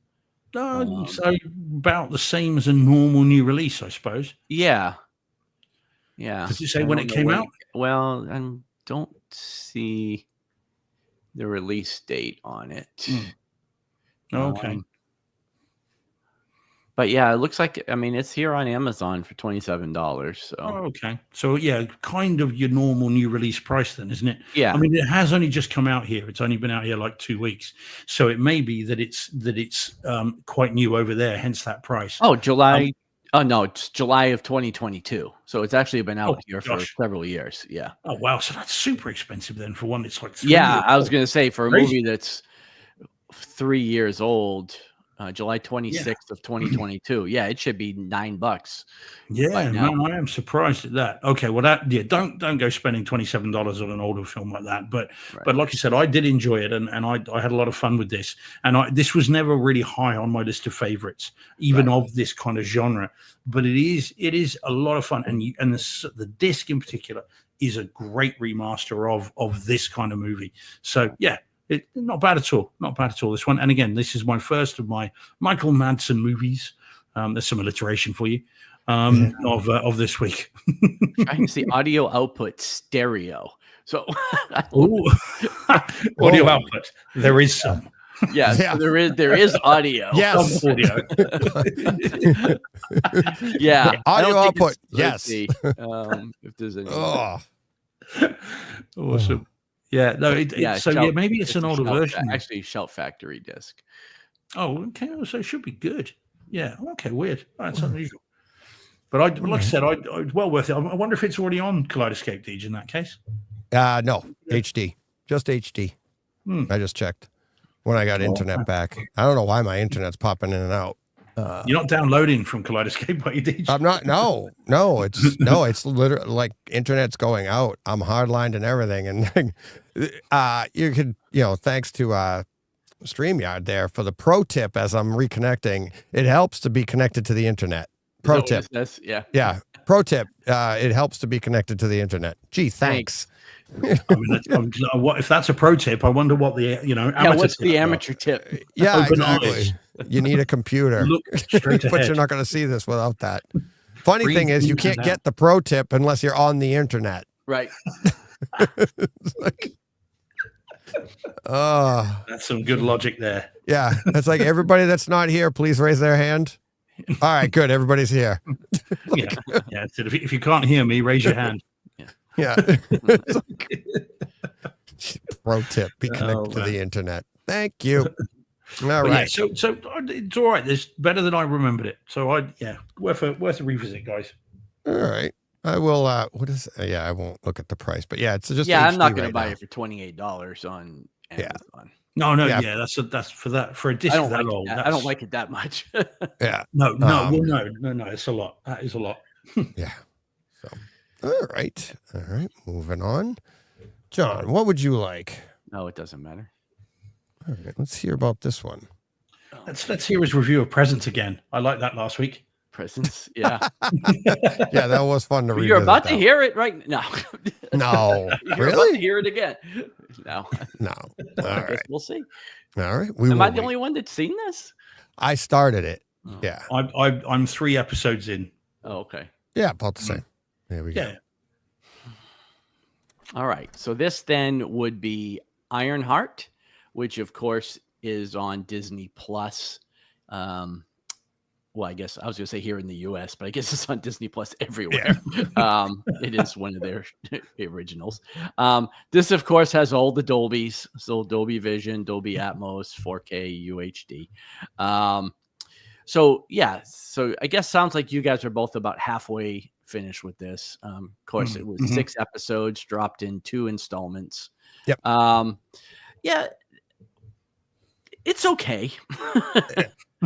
So about the same as a normal new release, I suppose. Yeah. Yeah. Does it say when it came out? Well, I don't see the release date on it. Okay. But yeah, it looks like, it's here on Amazon for $27. So okay. So yeah, kind of your normal new release price then, isn't it? Yeah. It has only just come out here. It's only been out here like 2 weeks. So it may be that it's quite new over there, hence that price. Oh, July. No, it's July of 2022. So it's actually been out here for several years. Yeah. Oh, wow. So that's super expensive then for one that's like 3 years I was going to say for a movie that's 3 years old, July 26th of 2022. Yeah, it should be $9. Yeah, no, I am surprised at that. Okay, well don't go spending $27 on an older film like that. But like you said, I did enjoy it, and I had a lot of fun with this. And this was never really high on my list of favorites, even of this kind of genre. But it is a lot of fun, and the disc in particular is a great remaster of this kind of movie. So yeah. Not bad at all. Not bad at all, this one. And again, this is my first of my Michael Madsen movies. There's some alliteration for you of this week. Trying to see audio output stereo. So audio output. There is some. Yeah. So there is audio. Yes. Some audio. Yeah. Audio output. Yes. If there's any. Awesome. Yeah, no. Maybe it's an older version. Actually, Shout Factory disc. Oh, okay. So it should be good. Yeah. Okay. Weird. That's unusual. But like I said, it's well worth it. I wonder if it's already on Kaleidoscope, Deej, in that case. No, HD, just HD. I just checked when I got internet back. I don't know why my internet's popping in and out. You're not downloading from Kaleidoscope, are you, Deej? I'm not. No, it's literally like internet's going out. I'm hardlined and everything, and you could, thanks to StreamYard there for the pro tip as I'm reconnecting. It helps to be connected to the internet. Pro tip. Yeah. Pro tip. It helps to be connected to the internet. Gee, thanks. If that's a pro tip, I wonder what the what's the amateur tip? Yeah, Open exactly. eyes. You need a computer, Look straight ahead. but you're not going to see this without that. Funny thing is, you can't get the pro tip unless you're on the internet. Right. It's like, that's some good logic there. Yeah, it's like everybody that's not here, please raise their hand. All right, good. Everybody's here. Yeah. So if you can't hear me, raise your hand. Yeah. Pro tip: be connected to the internet. Thank you. All right. So it's all right. It's better than I remembered it. So worth a revisit, guys. All right. I will. What is? I won't look at the price, but it's just. Yeah, I'm not going to buy it for $28 on Amazon. No. Yeah, that's for a disc that old. I don't like it that much. Yeah. No. It's a lot. That is a lot. Yeah. So. All right. Moving on. John, what would you like? No, it doesn't matter. All right. Let's hear about this one. Let's hear his review of Presents again. I liked that last week. presence. Yeah. Yeah, that was fun to read. You're about to hear it right now. No. You're about to hear it again. No. All right. We'll see. All right. Am I the only one that's seen this? I started it. Oh. Yeah. I'm 3 episodes in. Oh, okay. Yeah, about the same. There we go. All right. So this then would be Ironheart, which of course is on Disney Plus. Well, I guess I was going to say here in the US, but I guess it's on Disney Plus everywhere. Yeah. It is one of their originals. This, of course, has all the Dolbys. So Dolby Vision, Dolby Atmos, 4K, UHD. So I guess sounds like you guys are both about halfway finished with this. Of course, it was 6 episodes dropped in 2 installments. Yep. Yeah, it's okay.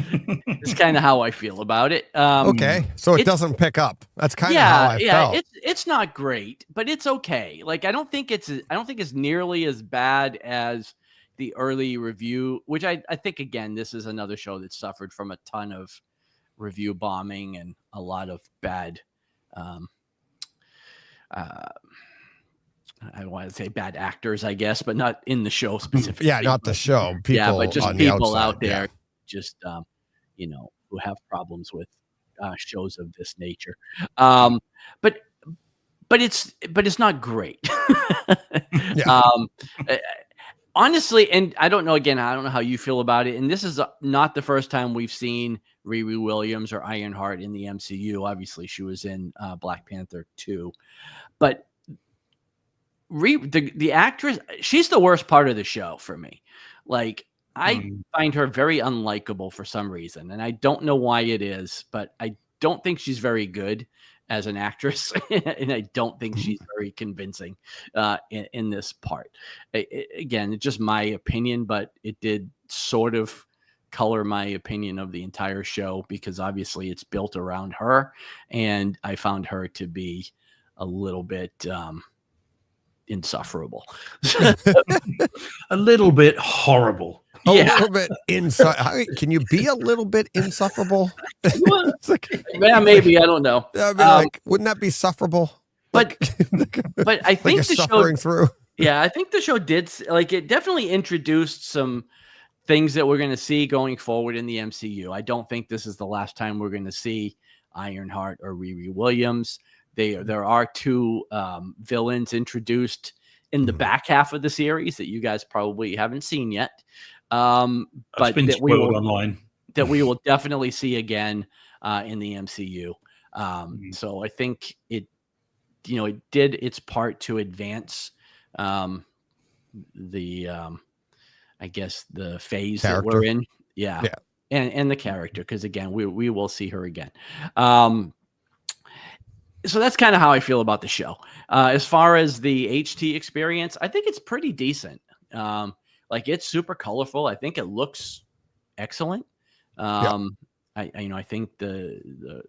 It's kind of how I feel about it. Okay, so it doesn't pick up. That's kind of how I felt. It's not great, but it's okay. Like I don't think it's nearly as bad as the early review, which I think again this is another show that suffered from a ton of review bombing and a lot of bad. I want to say bad actors, I guess, but not in the show specifically. Yeah, not the show. People, but just people out there, just who have problems with shows of this nature. But it's not great. Honestly, and I don't know. Again, I don't know how you feel about it. And this is not the first time we've seen Riri Williams or Ironheart in the MCU. Obviously, she was in Black Panther 2, but the actress, she's the worst part of the show for me. Like I find her very unlikable for some reason, and I don't know why it is, but I don't think she's very good as an actress, and I don't think she's very convincing in this part. Again, it's just my opinion, but it did sort of color my opinion of the entire show because obviously it's built around her, and I found her to be a little bit insufferable. A little bit horrible. A little bit can you be a little bit insufferable? Yeah, maybe, I don't know. Wouldn't that be sufferable? But I think the suffering show through. Yeah, I think the show did it definitely introduced some things that we're going to see going forward in the MCU. I don't think this is the last time we're going to see Ironheart or Riri Williams. There are 2 villains introduced in the back half of the series that you guys probably haven't seen yet. But that we will definitely see again in the MCU. So I think it did its part to advance I guess the phase that we're in. Yeah. And the character, because again, we will see her again. So that's kind of how I feel about the show. As far as the HT experience, I think it's pretty decent. It's super colorful. I think it looks excellent. I think the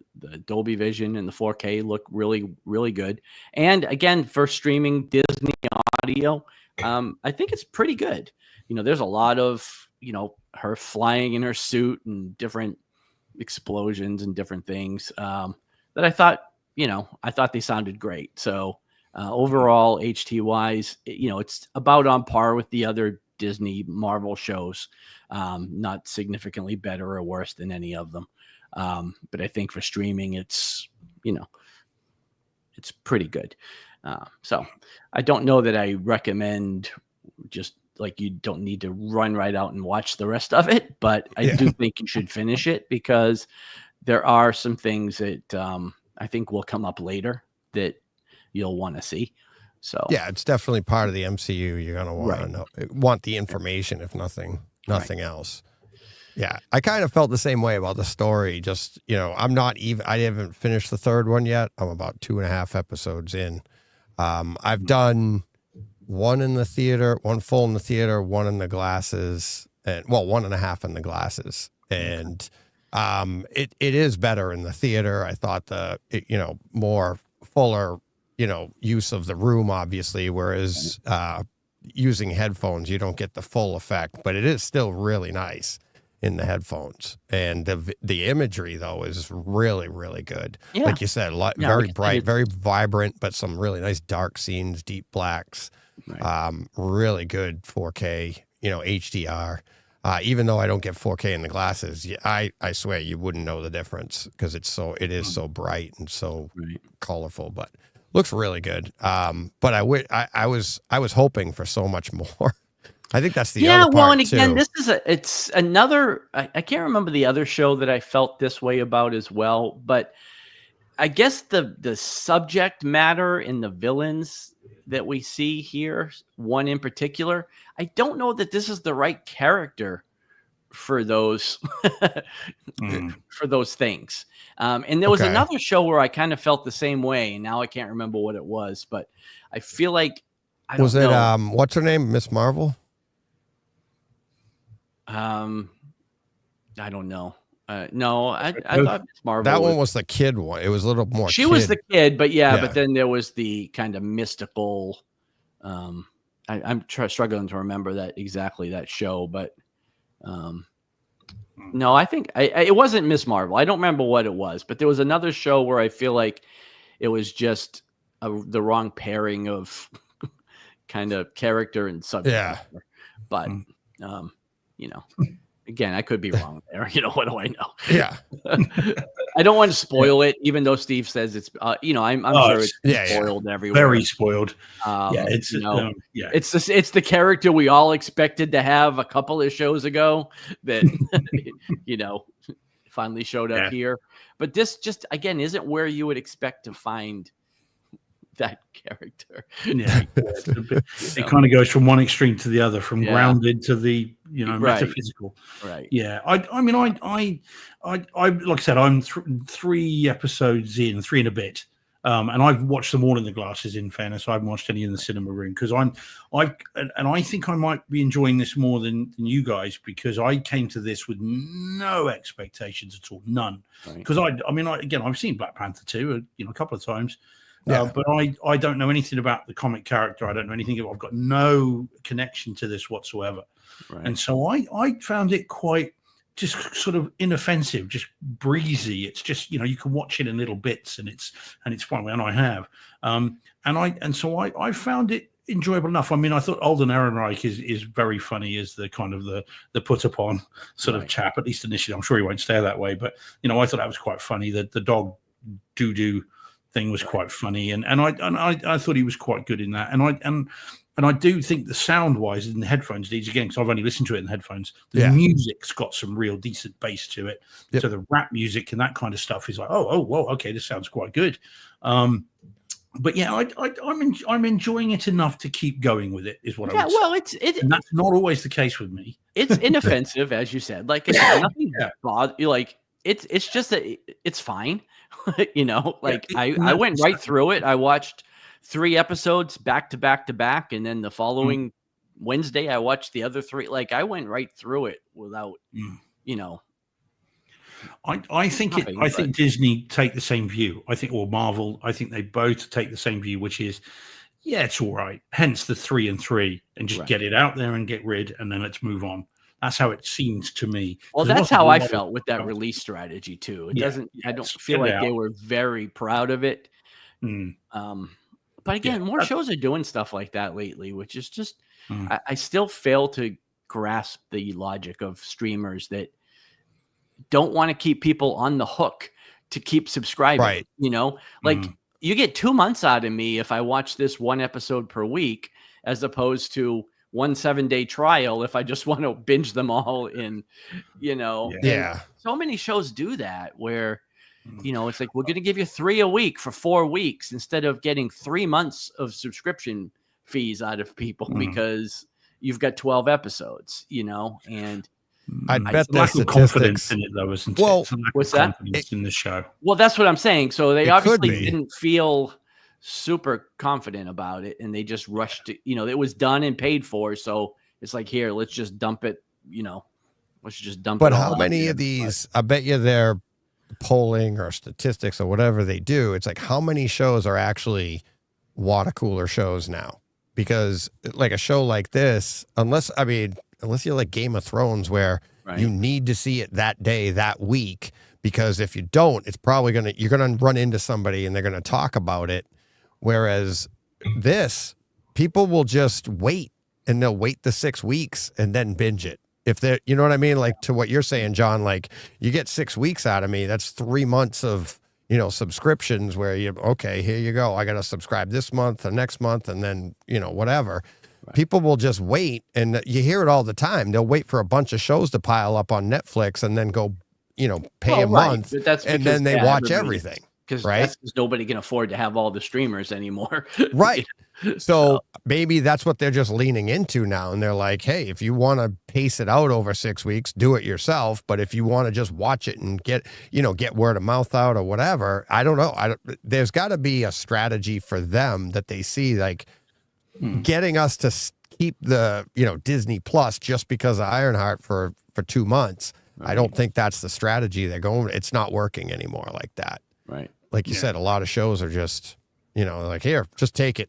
Dolby Vision and the 4K look really, really good. And again, for streaming Disney audio, I think it's pretty good. There's a lot of, her flying in her suit and different explosions and different things that I thought they sounded great. So overall, HT wise, it's about on par with the other Disney Marvel shows, not significantly better or worse than any of them. But I think for streaming, it's pretty good. So I don't know that I recommend just you don't need to run right out and watch the rest of it, but I do think you should finish it because there are some things that I think will come up later that you'll want to see. So it's definitely part of the MCU. You're gonna want to want the information, if nothing else. Yeah, I kind of felt the same way about the story. Just I haven't finished the 3rd one yet. I'm about 2.5 episodes in. I've done 1 in the theater, 1 full in the theater, 1 in the glasses, and 1.5 in the glasses, and it is better in the theater. I thought more fuller, use of the room, obviously, whereas using headphones, you don't get the full effect, but it is still really nice. in the headphones, and the imagery though is really, really good. Yeah. Like you said, very bright, very vibrant, but some really nice dark scenes, deep blacks. Right. Really good 4K, HDR. Even though I don't get 4K in the glasses, I swear you wouldn't know the difference because it is so bright and so colorful, but looks really good. But I was hoping for so much more. I think that's the other part, well, and again, too. it's another. I can't remember the other show that I felt this way about as well, but I guess the subject matter and the villains that we see here, one in particular, I don't know that this is the right character for those for those things. And there was another show where I kind of felt the same way, and now I can't remember what it was, but I feel like was it what's her name, Miss Marvel? I don't know. No, I thought Miss Marvel. That one was the kid one. It was a little more. She was the kid, but but then there was the kind of mystical. I'm struggling to remember that show, but no, I think it wasn't Miss Marvel. I don't remember what it was, but there was another show where I feel like it was just the wrong pairing of kind of character and subject. Yeah, but again, I could be wrong there. What do I know? Yeah. I don't want to spoil it, even though Steve says it's, I'm sure it's spoiled everywhere. Very spoiled. It's the character we all expected to have a couple of shows ago that, finally showed up here. But this just, again, isn't where you would expect to find that character. Yeah. It kind of goes from one extreme to the other, from grounded to the metaphysical. Right. Yeah. I mean, I like I said, I'm 3 episodes in, 3 and a bit. And I've watched them all in the glasses, in fairness. I haven't watched any in the cinema room because I think I might be enjoying this more than you guys, because I came to this with no expectations at all, none. Because I've seen Black Panther 2, a couple of times. But I don't know anything about the comic character. I don't know anything. I've got no connection to this whatsoever. Right. And so I found it quite just sort of inoffensive, just breezy. It's just, you can watch it in little bits and it's fun. And I have. So I found it enjoyable enough. I mean, I thought Alden Ehrenreich is very funny as the kind of the put upon sort of chap, at least initially. I'm sure he won't stay that way, but I thought that was quite funny. That the dog doo thing was quite funny, and I thought he was quite good in that, and I do think the sound wise in the headphones, these again, because I've only listened to it in the headphones, the music's got some real decent bass to it. So the rap music and that kind of stuff is like, whoa, okay, this sounds quite good. But yeah, I'm enjoying it enough to keep going with it, is what I would say. And that's not always the case with me. It's inoffensive, as you said. Like, nothing bothers you. Like, it's just that it's fine. I went right through it. I watched 3 episodes back to back, and then the following Wednesday I watched the other 3. Like, I went right through it without I think Disney take the same view. Or Marvel, I think they both take the same view, which is it's all right, hence the 3 and 3, and just get it out there and get rid, and then let's move on. That's how it seems to me. Well, that's how I felt with that release strategy too. It doesn't. I don't feel like they were very proud of it. But again, more shows are doing stuff like that lately, which is just. I still fail to grasp the logic of streamers that don't want to keep people on the hook to keep subscribing. Right. You get 2 months out of me if I watch this 1 episode per week, as opposed to 1 7-day trial if I just want to binge them all in, So many shows do that where, it's like, we're going to give you 3 a week for 4 weeks instead of getting 3 months of subscription fees out of people because you've got 12 episodes, and I'd bet there's confidence in it though, isn't it? Well, what's that? In the show. Well, that's what I'm saying. So they obviously didn't feel super confident about it, and they just rushed to, it was done and paid for, so it's like, here, let's just dump it, let's just dump it. But how many of these, I bet you they're polling or statistics or whatever they do, it's like, how many shows are actually water cooler shows now? Because like a show like this, unless you're like Game of Thrones, where You need to see it that day, that week, because if you don't, it's probably you're going to run into somebody and they're going to talk about it. Whereas this, people will just wait, and they'll wait the 6 weeks and then binge it. If they're, you know what I mean? Like, to what you're saying, John, like, you get 6 weeks out of me, that's 3 months of, subscriptions where okay, here you go. I got to subscribe this month or next month, and then, whatever. Right. People will just wait, and you hear it all the time. They'll wait for a bunch of shows to pile up on Netflix and then go, pay a month, and then they watch everything. Because nobody can afford to have all the streamers anymore. Right. So maybe that's what they're just leaning into now. And they're like, hey, if you want to pace it out over 6 weeks, do it yourself. But if you want to just watch it and get word of mouth out or whatever, I don't know. There's got to be a strategy for them that they see, like getting us to keep the, Disney Plus just because of Ironheart for 2 months. Right. I don't think that's the strategy they're going. It's not working anymore like that. Right. Like you said, a lot of shows are just, like, here, just take it.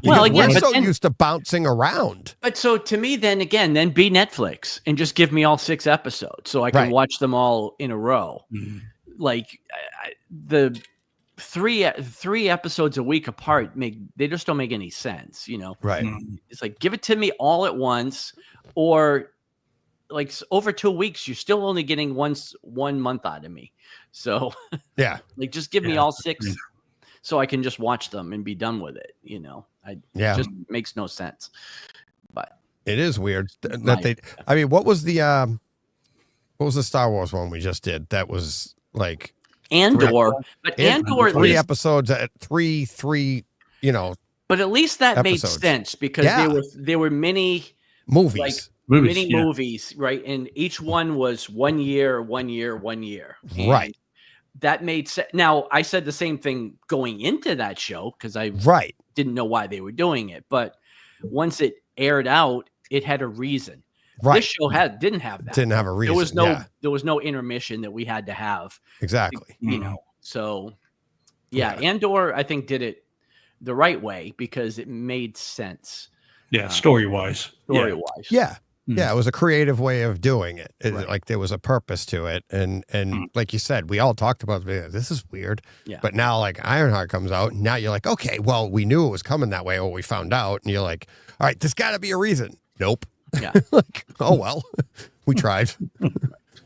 We're so used to bouncing around. But so to me, then be Netflix and just give me all 6 episodes so I can watch them all in a row. Mm-hmm. Like the three episodes a week apart they just don't make any sense, Right. It's like, give it to me all at once, or like over 2 weeks, you're still only getting 1 month out of me. So yeah, like, just give me all 6 so I can just watch them and be done with it. It just makes no sense. But it is weird that what was the Star Wars one we just did? That was like Andor, but Andor 3 episodes at three, but at least that made sense because there were many movies. Like, movies, right? And each one was 1 year. And right. That made sense. Now, I said the same thing going into that show because I didn't know why they were doing it. But once it aired out, it had a reason. Right. This show didn't have that. Didn't have a reason. There was no intermission that we had to have. Exactly. So Andor, I think, did it the right way because it made sense. Yeah, story-wise. Yeah. Yeah, it was a creative way of doing it. Like, there was a purpose to it. And like you said, we all talked about, this is weird. Yeah. But now, like, Ironheart comes out, and now you're like, okay, well, we knew it was coming that way, or we found out. And you're like, all right, there's got to be a reason. Nope. Yeah. Like, oh, well, we tried.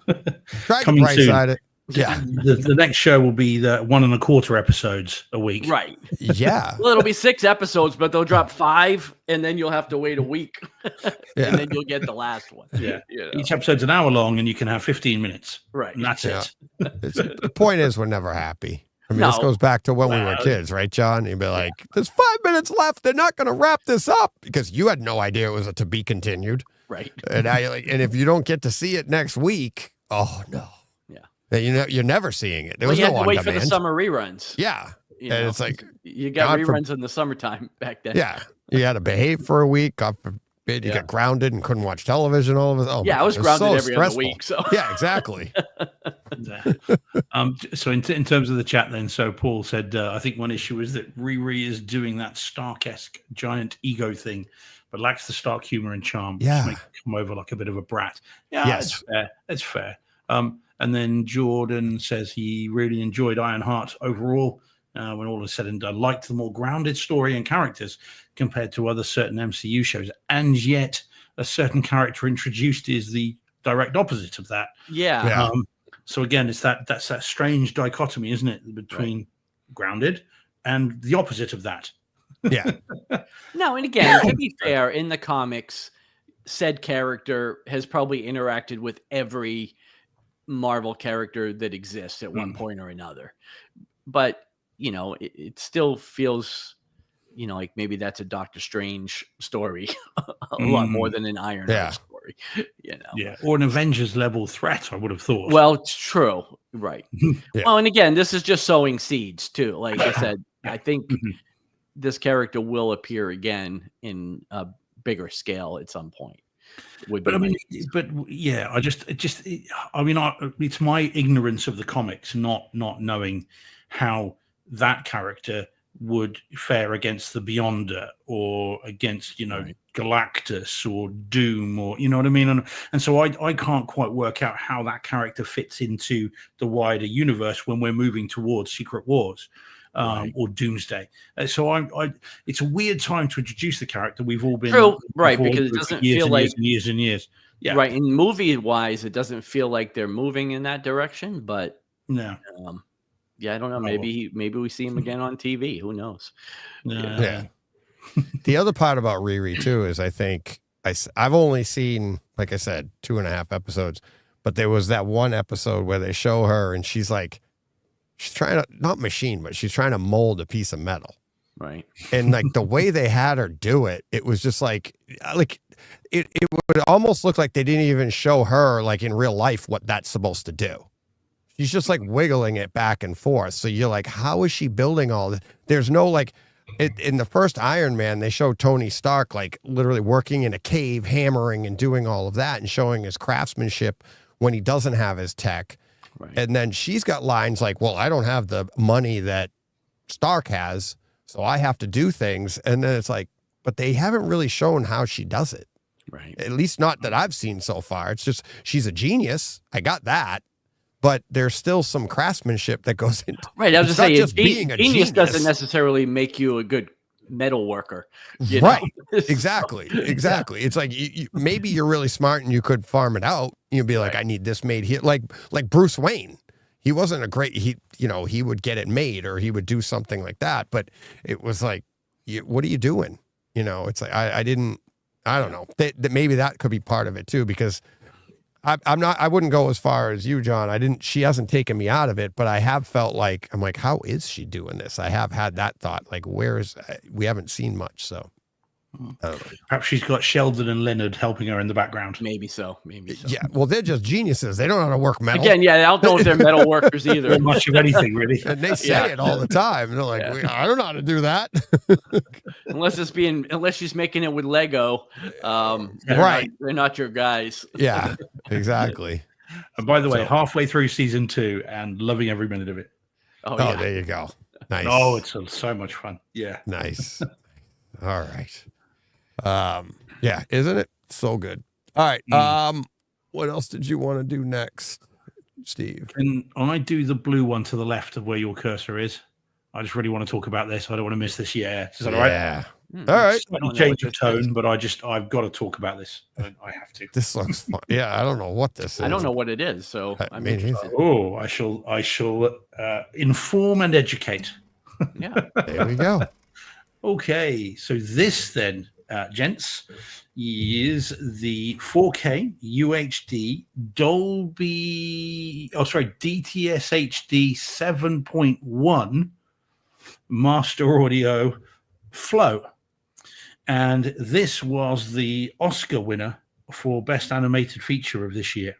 Tried to bright side it. Yeah. The next show will be the 1.25 episodes a week. Right. Yeah. Well, it'll be 6 episodes, but they'll drop 5, and then you'll have to wait a week, and then you'll get the last one. Yeah. Each episode's an hour long, and you can have 15 minutes. Right. And that's it. The point is, we're never happy. I mean, this goes back to when we were kids, right, John? You'd be like, there's 5 minutes left. They're not going to wrap this up, because you had no idea it was a to be continued. Right. And now and if you don't get to see it next week, oh, no. You're never seeing it. There was no on demand. You had to wait for the summer reruns. Yeah. And it's like, you got reruns in the summertime back then. Yeah. You had to behave for a week. God forbid you got grounded and couldn't watch television all of it. Oh, I was grounded every other week. So yeah, exactly. So in terms of the chat then, so Paul said, I think one issue is that Riri is doing that Stark-esque giant ego thing, but lacks the Stark humor and charm, which makes her come over like a bit of a brat. Yeah, yes. That's fair. And then Jordan says he really enjoyed Ironheart overall. When all is said and done, liked the more grounded story and characters compared to other certain MCU shows. And yet a certain character introduced is the direct opposite of that. Yeah. So again, that's that strange dichotomy, isn't it? Between grounded and the opposite of that. Yeah. No, and again, to be fair, in the comics, said character has probably interacted with every Marvel character that exists at one point or another. But, it still feels, like maybe that's a Doctor Strange story a lot more than an Ironheart story, Yeah, or an Avengers level threat, I would have thought. Well, it's true. Right. Well, and again, this is just sowing seeds too. Like I said, I think this character will appear again in a bigger scale at some point. It's my ignorance of the comics, not knowing how that character would fare against the Beyonder or against, Galactus or Doom, or you know what I mean. And so I can't quite work out how that character fits into the wider universe when we're moving towards Secret Wars. Or Doomsday. So it's a weird time to introduce the character. We've all been because it doesn't feel like years and years. Yeah, right. In movie wise, it doesn't feel like they're moving in that direction. But no, I don't know. Maybe we see him again on TV. Who knows? Yeah. The other part about Riri too is I think I've only seen, like I said, 2.5 episodes, but there was that one episode where they show her and she's trying to not machine, but she's trying to mold a piece of metal. Right. And like the way they had her do it, it was just like it would almost look like they didn't even show her like in real life what that's supposed to do. She's just like wiggling it back and forth. So you're like, how is she building all this? There's no like in the first Iron Man, they showed Tony Stark like literally working in a cave, hammering and doing all of that and showing his craftsmanship when he doesn't have his tech. Right. And then she's got lines like, well, I don't have the money that Stark has, so I have to do things. And then it's like, but they haven't really shown how she does it. Right. At least not that I've seen so far. It's just, she's a genius. I got that. But there's still some craftsmanship that goes into it. Right. I was just saying, being a genius doesn't necessarily make you a good metal worker. Right. Exactly. It's like maybe you're really smart and you could farm it out. You'd be like, I need this made here. Like Bruce Wayne. He wasn't a great, he would get it made or he would do something like that. But it was like, what are you doing? It's like, I don't know. That maybe that could be part of it too, because I wouldn't go as far as you, John. She hasn't taken me out of it, but I have felt like, I'm like, how is she doing this? I have had that thought, like, we haven't seen much. So I don't know. Perhaps she's got Sheldon and Leonard helping her in the background. Maybe so. Yeah. Well, they're just geniuses. They don't know how to work metal. Again, I don't know if they're metal workers either. Much of anything, really. And they say it all the time. They're like, I don't know how to do that. Unless she's making it with Lego. Right. They're not your guys. Yeah, exactly. And by the way, halfway through season 2 and loving every minute of it. Oh, there you go. Nice. Oh, it's so much fun. Yeah. Nice. All right. Yeah, isn't it so good? All right. What else did you want to do next, Steve? Can I do the blue one to the left of where your cursor is? I just really want to talk about this. I don't want to miss this. Yeah. Is that all right? Yeah. All right. Slightly change of tone, but I've got to talk about this. I have to. This looks fun. Yeah, I don't know what this is. I don't know what it is, so I'm interested. Oh, I shall inform and educate. Yeah. There we go. Okay, so this then, gents, is the 4K UHD DTS HD 7.1 Master Audio Flow. And this was the Oscar winner for Best Animated Feature of this year.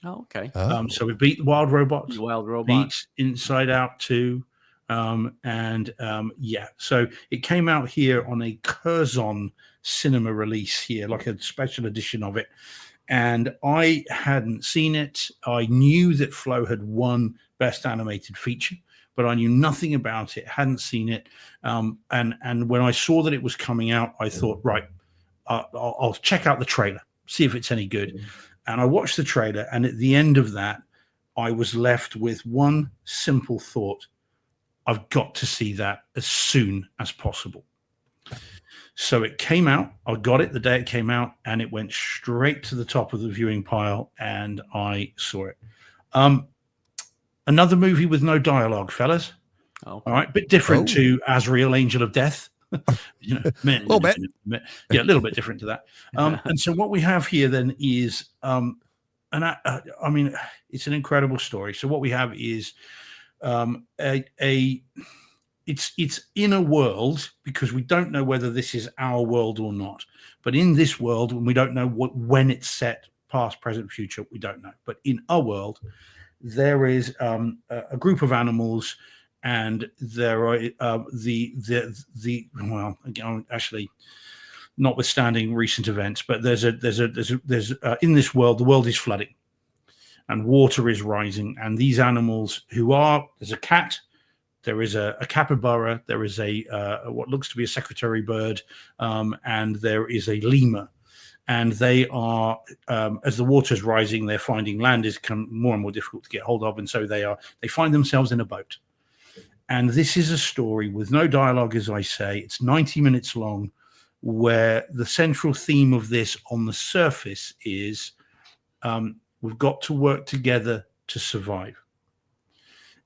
Oh, okay. So it beat Wild Robots. Beat Inside Out 2. So it came out here on a Curzon cinema release here, like a special edition of it. And I hadn't seen it. I knew that Flo had won Best Animated Feature, but I knew nothing about it, hadn't seen it. And when I saw that it was coming out, I thought, right, I'll check out the trailer, see if it's any good. And I watched the trailer, and at the end of that, I was left with one simple thought. I've got to see that as soon as possible. So it came out. I got it the day it came out, and it went straight to the top of the viewing pile, and I saw it. Another movie with no dialogue, fellas. Oh. All right, bit different to Azrael, Angel of Death. A little bit. Yeah, a little bit different to that. And so what we have here then is, I mean, it's an incredible story. So what we have is it's in a world, because we don't know whether this is our world or not. But in this world, when we don't know when it's set, past, present, future, we don't know. But in our world, there is a group of animals, and there are actually, notwithstanding recent events, but there's in this world, the world is flooding, and water is rising, and these animals there's a cat, there is a capybara, there is a what looks to be a secretary bird, and there is a lemur. And they are, as the water's rising, they're finding land is more and more difficult to get hold of, and so they find themselves in a boat. And this is a story with no dialogue, as I say. It's 90 minutes long, where the central theme of this on the surface is we've got to work together to survive.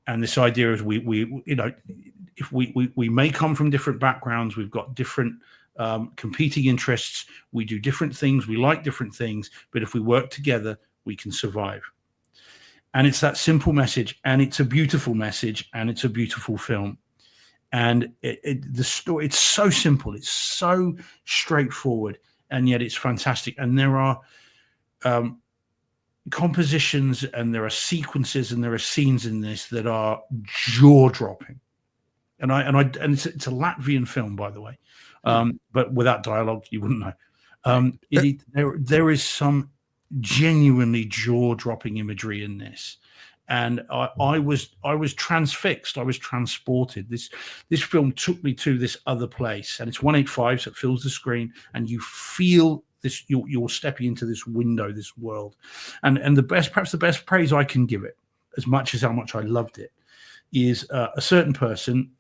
And this idea is we if we may come from different backgrounds, we've got different competing interests, we do different things, we like different things, but if we work together, we can survive. And it's that simple message, and it's a beautiful message, and it's a beautiful film. And the story, it's so simple, it's so straightforward, and yet it's fantastic. And there are compositions, and there are sequences, and there are scenes in this that are jaw-dropping. And it's a Latvian film, by the way. But without dialogue, you wouldn't know. There is some genuinely jaw-dropping imagery in this, and I was transfixed. I was transported. This film took me to this other place, and it's 185, so it fills the screen, and you feel this. You're stepping into this window, this world, and perhaps the best praise I can give it, as much as how much I loved it, is a certain person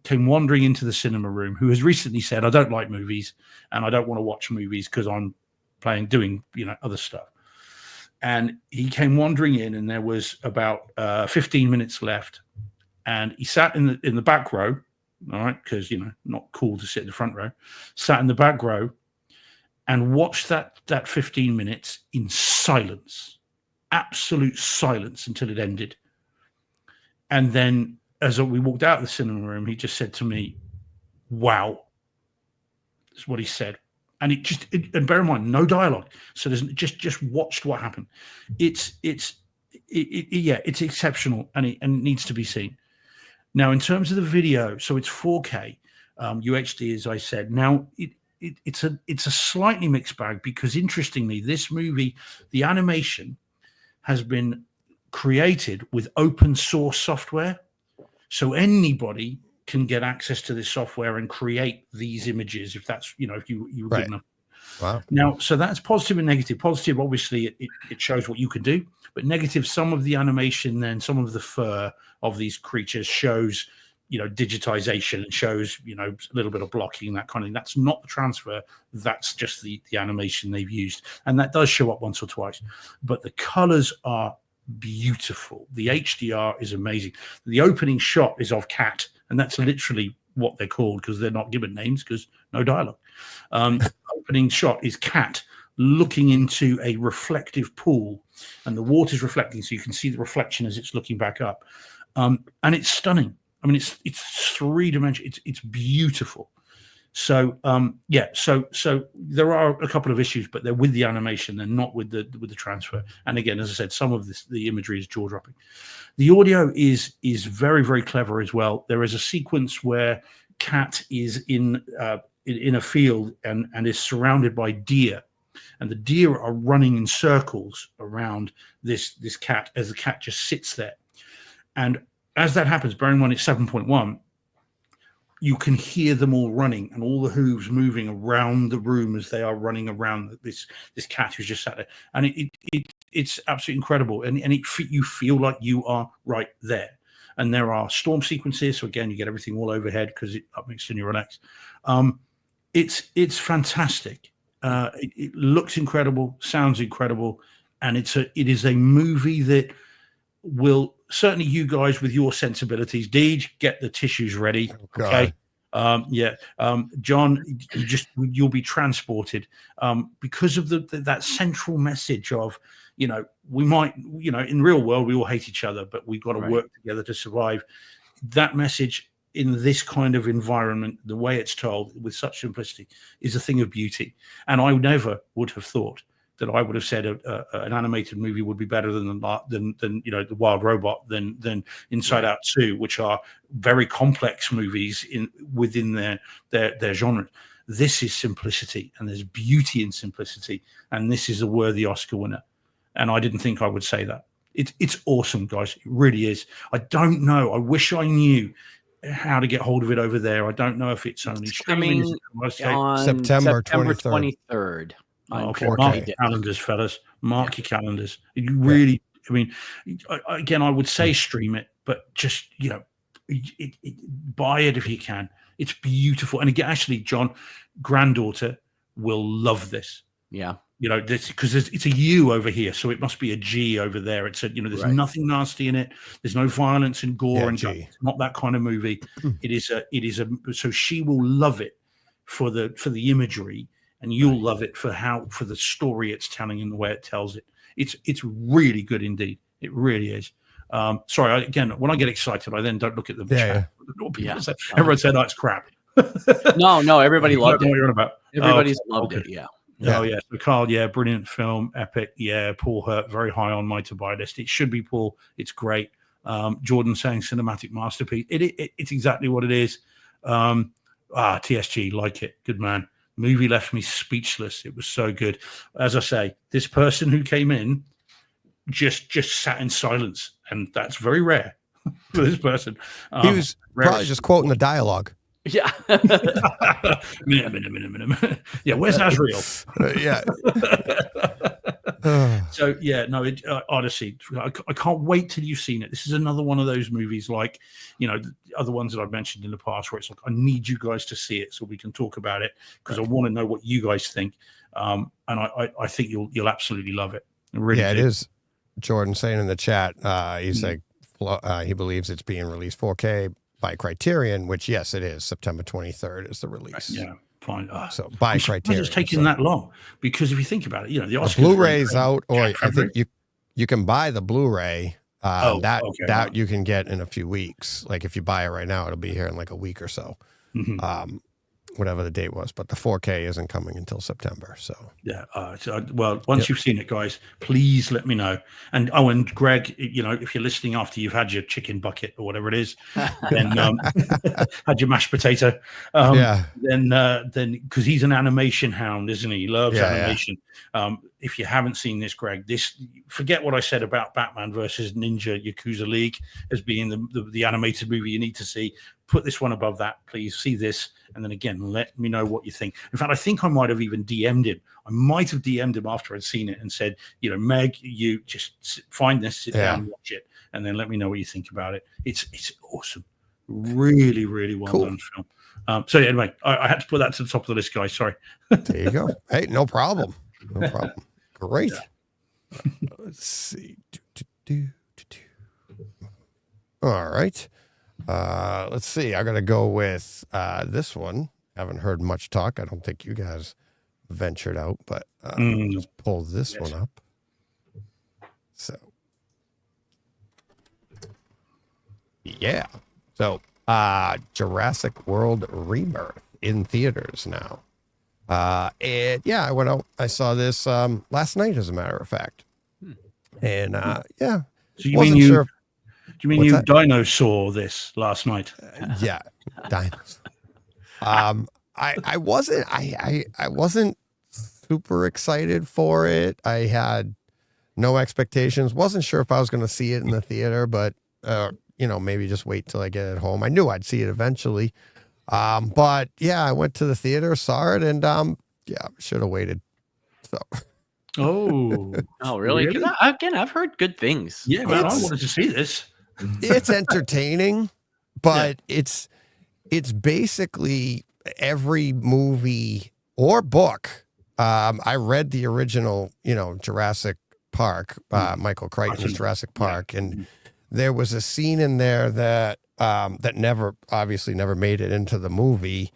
came wandering into the cinema room who has recently said, I don't like movies and I don't want to watch movies because I'm doing other stuff. And he came wandering in, and there was about 15 minutes left, and he sat in the back row, all right, because not cool to sit in the front row, sat in the back row and watched that 15 minutes in silence, absolute silence, until it ended. And then as we walked out of the cinema room, he just said to me, wow. That's what he said. And and bear in mind, no dialogue. So there's just watched what happened. It's exceptional, and it needs to be seen. Now, in terms of the video, so it's 4K, UHD, as I said. Now, it's a slightly mixed bag, because interestingly, this movie, the animation has been created with open source software, so anybody can get access to this software and create these images if that's if you were good enough. Wow. Now, so that's positive and negative. Positive, obviously, it shows what you can do, but negative, some of the animation, then some of the fur of these creatures shows digitization, and shows a little bit of blocking, that kind of thing. That's not the transfer, that's just the animation they've used, and that does show up once or twice. But the colors are beautiful. The HDR is amazing. The opening shot is of Cat, and that's literally what they're called, because they're not given names, because no dialogue. Opening shot is Cat looking into a reflective pool, and the water's reflecting, so you can see the reflection as it's looking back up, and it's stunning. I mean, it's three-dimensional. It's beautiful. So so there are a couple of issues, but they're with the animation, they're not with the transfer. And again, as I said, some of the imagery is jaw-dropping. The audio is very, very clever as well. There is a sequence where Cat is in a field and is surrounded by deer, and the deer are running in circles around this cat as the cat just sits there. And as that happens, bearing in mind it's 7.1, you can hear them all running, and all the hooves moving around the room as they are running around this cat who's just sat there. And it's absolutely incredible. And you feel like you are right there. And there are storm sequences. So again, you get everything all overhead because it upmixed in your relax. It's fantastic. It looks incredible, sounds incredible. And it is a movie that will, certainly you guys with your sensibilities, Deej, get the tissues ready. Okay. John, you'll be transported because of that central message of, we might, in real world, we all hate each other, but we've got to work together to survive. That message in this kind of environment, the way it's told with such simplicity, is a thing of beauty. And I never would have thought that I would have said an animated movie would be better than The Wild Robot, than Inside Out 2, which are very complex movies within their genre. This is simplicity, and there's beauty in simplicity, and this is a worthy Oscar winner. And I didn't think I would say that. It's awesome, guys. It really is. I don't know. I wish I knew how to get hold of it over there. I don't know if it's only streaming. On September 23rd. Okay, mark your calendars, fellas. Mark your calendars. You really, I mean, again, I would say stream it, but just, you know, buy it if you can. It's beautiful. And again, actually, John, granddaughter will love this. Yeah. You know, this because it's a U over here, so it must be a G over there. It's a, you know, there's nothing nasty in it. There's no violence and gore and it's not that kind of movie. It is a so she will love it for the imagery, and you'll love it for the story it's telling and the way it tells it. It's really good indeed. It really is. Sorry, again, when I get excited, I then don't look at the chat. Everyone said, "Oh, it's crap." No, everybody loved it. What you're on about? Everybody's loved it. Yeah. Oh yeah, so Carl, brilliant film, epic. Yeah, Paul Hurt, very high on my to buy list. It should be, Paul. It's great. Jordan saying cinematic masterpiece. It's exactly what it is. TSG, like it, good man. Movie left me speechless. It was so good. As I say, this person who came in just sat in silence, and that's very rare for this person. He was probably just quoting the dialogue. Yeah. Yeah, where's Azrael? Yeah. So, honestly, I can't wait till you've seen it. This is another one of those movies like, you know, the other ones that I've mentioned in the past where it's like, I need you guys to see it so we can talk about it because I want to know what you guys think. And I think you'll absolutely love it. Really it is. Jordan saying in the chat, he's like, he believes it's being released 4K by Criterion, which yes, it is. September 23rd is the release. Yeah, fine. So by Criterion, it's taking that long because if you think about it, you know, the Blu-ray's out, or I think you can buy the Blu-ray. That you can get in a few weeks. Like if you buy it right now, it'll be here in like a week or so. Whatever the date was, but the 4K isn't coming until September. So once you've seen it, guys, please let me know. And Greg, you know, if you're listening after you've had your chicken bucket or whatever it is, then had your mashed potato, then because he's an animation hound, isn't he? He loves animation. If you haven't seen this, Greg, forget what I said about Batman versus Ninja Yakuza League as being the animated movie you need to see. Put this one above that, please. See this, and then again, let me know what you think. In fact, I think I might have even DM'd him. I might have DM'd him after I'd seen it and said, you know, Meg, you just find this, sit down, and watch it, and then let me know what you think about it. It's awesome, really, really well done film. So anyway, I had to put that to the top of the list, guys. Sorry. There you go. Hey, no problem. No problem. Great. Let's see. All right. Let's see. I gotta go with this one. Haven't heard much talk. I don't think you guys ventured out, but just pull this one up. So Jurassic World Rebirth in theaters now. I went out. I saw this last night, as a matter of fact. And So you mean you? Do you mean you dinosaur this last night? Yeah, dinosaur. I wasn't super excited for it. I had no expectations. Wasn't sure if I was going to see it in the theater, but you know, maybe just wait till I get it home. I knew I'd see it eventually. But yeah, I went to the theater, saw it, and should have waited. So. Oh, really? Again, I've heard good things. Yeah, man, I wanted to see this. It's entertaining, but it's basically every movie or book. I read the original, you know, Jurassic Park, Michael Crichton's Jurassic Park, and there was a scene in there that obviously never made it into the movie,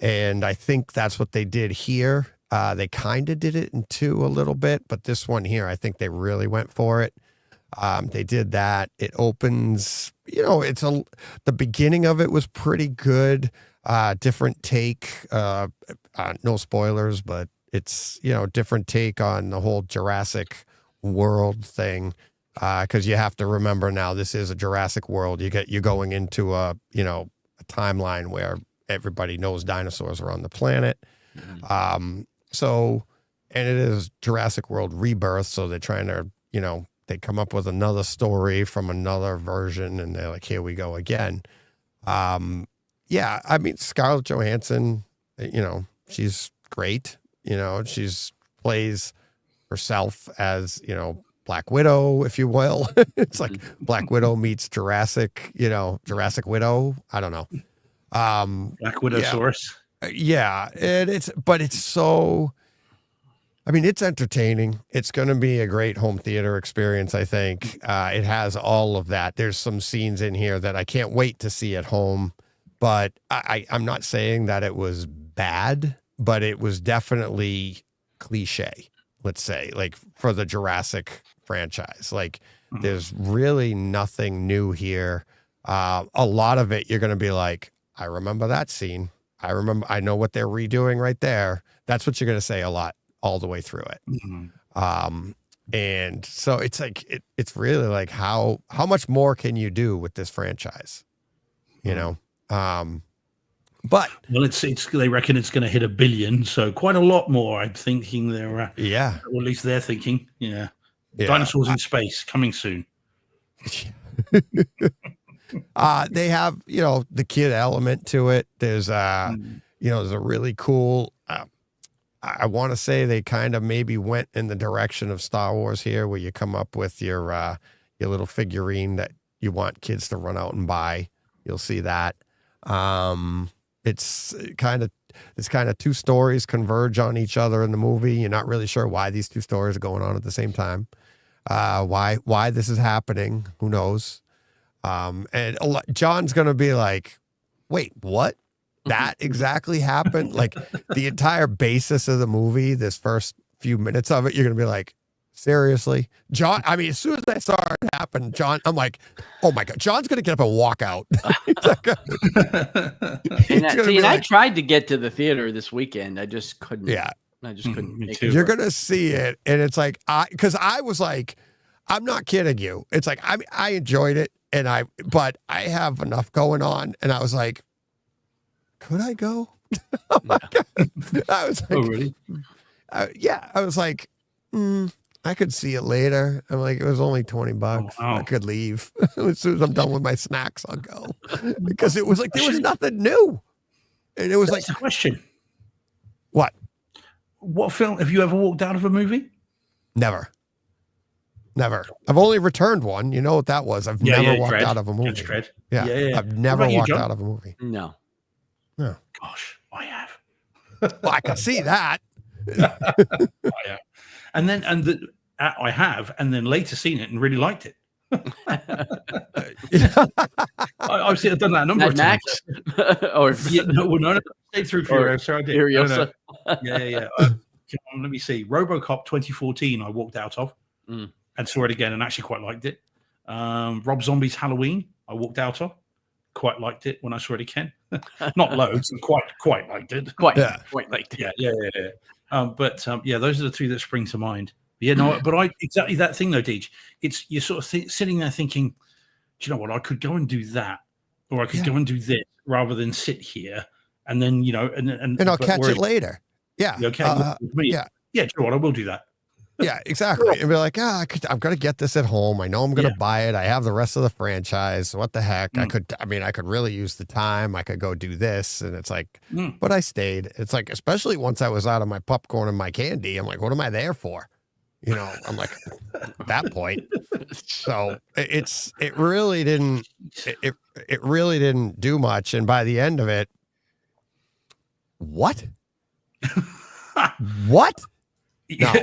and I think that's what they did here. They kind of did it in 2 a little bit, but this one here, I think they really went for it. They did that. It opens, you know, the beginning of it was pretty good. Different take, no spoilers, but it's, you know, different take on the whole Jurassic World thing. Cause you have to remember now, this is a Jurassic World. You're going into a timeline where everybody knows dinosaurs are on the planet. And it is Jurassic World Rebirth. So they're trying to, you know, they come up with another story from another version, and they're like, here we go again. Yeah, I mean, Scarlett Johansson, she's great. She's plays herself as, Black Widow, if you will. It's like Black Widow meets Jurassic Widow. I don't know. Black Widowsaurus. Yeah, and it's so, I mean, it's entertaining. It's going to be a great home theater experience, I think. It has all of that. There's some scenes in here that I can't wait to see at home, but I'm not saying that it was bad, but it was definitely cliche, let's say, like for the Jurassic franchise. Like there's really nothing new here. A lot of it, you're going to be like, I remember that scene. I know what they're redoing right there. That's what you're going to say a lot all the way through it. And so it's like, it's really like how much more can you do with this franchise? But well, it's they reckon it's going to hit $1 billion, so quite a lot more. I'm thinking they're or at least they're thinking. Dinosaurs in space coming soon. They have the kid element to it. There's there's a really cool I want to say they kind of maybe went in the direction of Star Wars here, where you come up with your little figurine that you want kids to run out and buy. You'll see that. It's kind of two stories converge on each other in the movie. You're not really sure why these two stories are going on at the same time. Why this is happening? Who knows? And John's going to be like, wait, what? That exactly happened? Like the entire basis of the movie, this first few minutes of it, you're going to be like, seriously? John, I mean, as soon as I saw it happen, John, I'm like, oh my God, John's going to get up and walk out. I tried to get to the theater this weekend. I just couldn't. Yeah. I just couldn't make it. You're going to see it. And it's like, because I was like, I'm not kidding you. It's like, I enjoyed it. But I have enough going on. And I was like, could I go? Oh my God. I was like, oh, really? I was like, I could see it later. I'm like, it was only $20. Oh, wow. I could leave. As soon as I'm done with my snacks, I'll go. Because it was like, there was nothing new. And it was That's like, the question. What film have you ever walked out of a movie? Never. I've only returned one. You know what that was? I've never walked out of a movie. Yeah. I've never walked out of a movie. No. Gosh, I have. Well, I can see that. Yeah. I have, and then later seen it and really liked it. I've done that a number of times. No, stayed through Furiosa. I did. Furiosa. Yeah. Let me see. RoboCop 2014. I walked out of and saw it again and actually quite liked it. Rob Zombie's Halloween. I walked out of. Quite liked it when I saw it again. Not loads, and quite liked it. Quite liked it. Yeah. Those are the two that spring to mind. But exactly that thing though, Deej. It's you're sort of sitting there thinking, do you know what? I could go and do that, or I could go and do this, rather than sit here and then and I'll catch it later. Yeah. Okay. Yeah. Do you know what? I will do that. Yeah, exactly. And be like, I'm going to get this at home. I know I'm going to buy it. I have the rest of the franchise. What the heck? I could really use the time. I could go do this. And it's like, but I stayed. It's like, especially once I was out of my popcorn and my candy, I'm like, what am I there for? I'm like, at that point. So it really didn't do much. And by the end of it, what? What? No.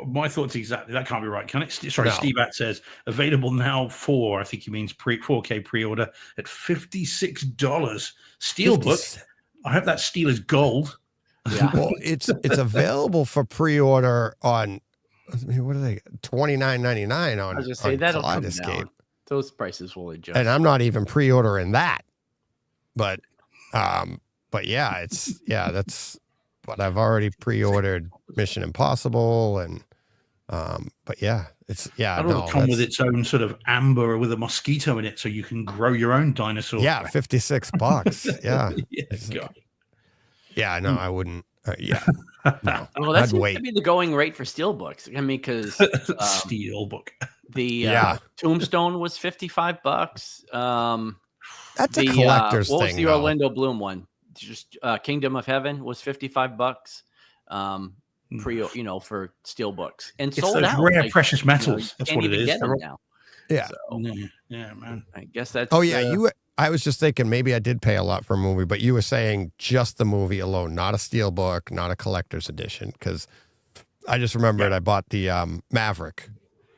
My thoughts exactly. That can't be right, can it? Sorry, no. Steve At says available now for, I think he means 4K pre-order at $56. Steelbook. I hope that steel is gold. Yeah. Well, it's available for pre-order on. What are they? $29.99 on. I was just say that'll come down. Those prices will adjust. And I'm not even pre-ordering that. But yeah, that's. But I've already pre-ordered Mission Impossible, and but it'll come with its own sort of amber with a mosquito in it, so you can grow your own dinosaur. Yeah, $56. Yeah. No, I wouldn't. No. Well, that seems to be the going rate for steelbooks. I mean, because steelbook. The Tombstone was $55. That's a collector's what was thing. the Orlando Bloom one? Just Kingdom of Heaven was $55. For steel books and it's sold those out. rare precious metals. You That's what it is. get them now. Yeah. So, yeah, man. I guess that's. Oh yeah, I was just thinking maybe I did pay a lot for a movie, but you were saying just the movie alone, not a steel book, not a collector's edition. Because I just remembered I bought the Maverick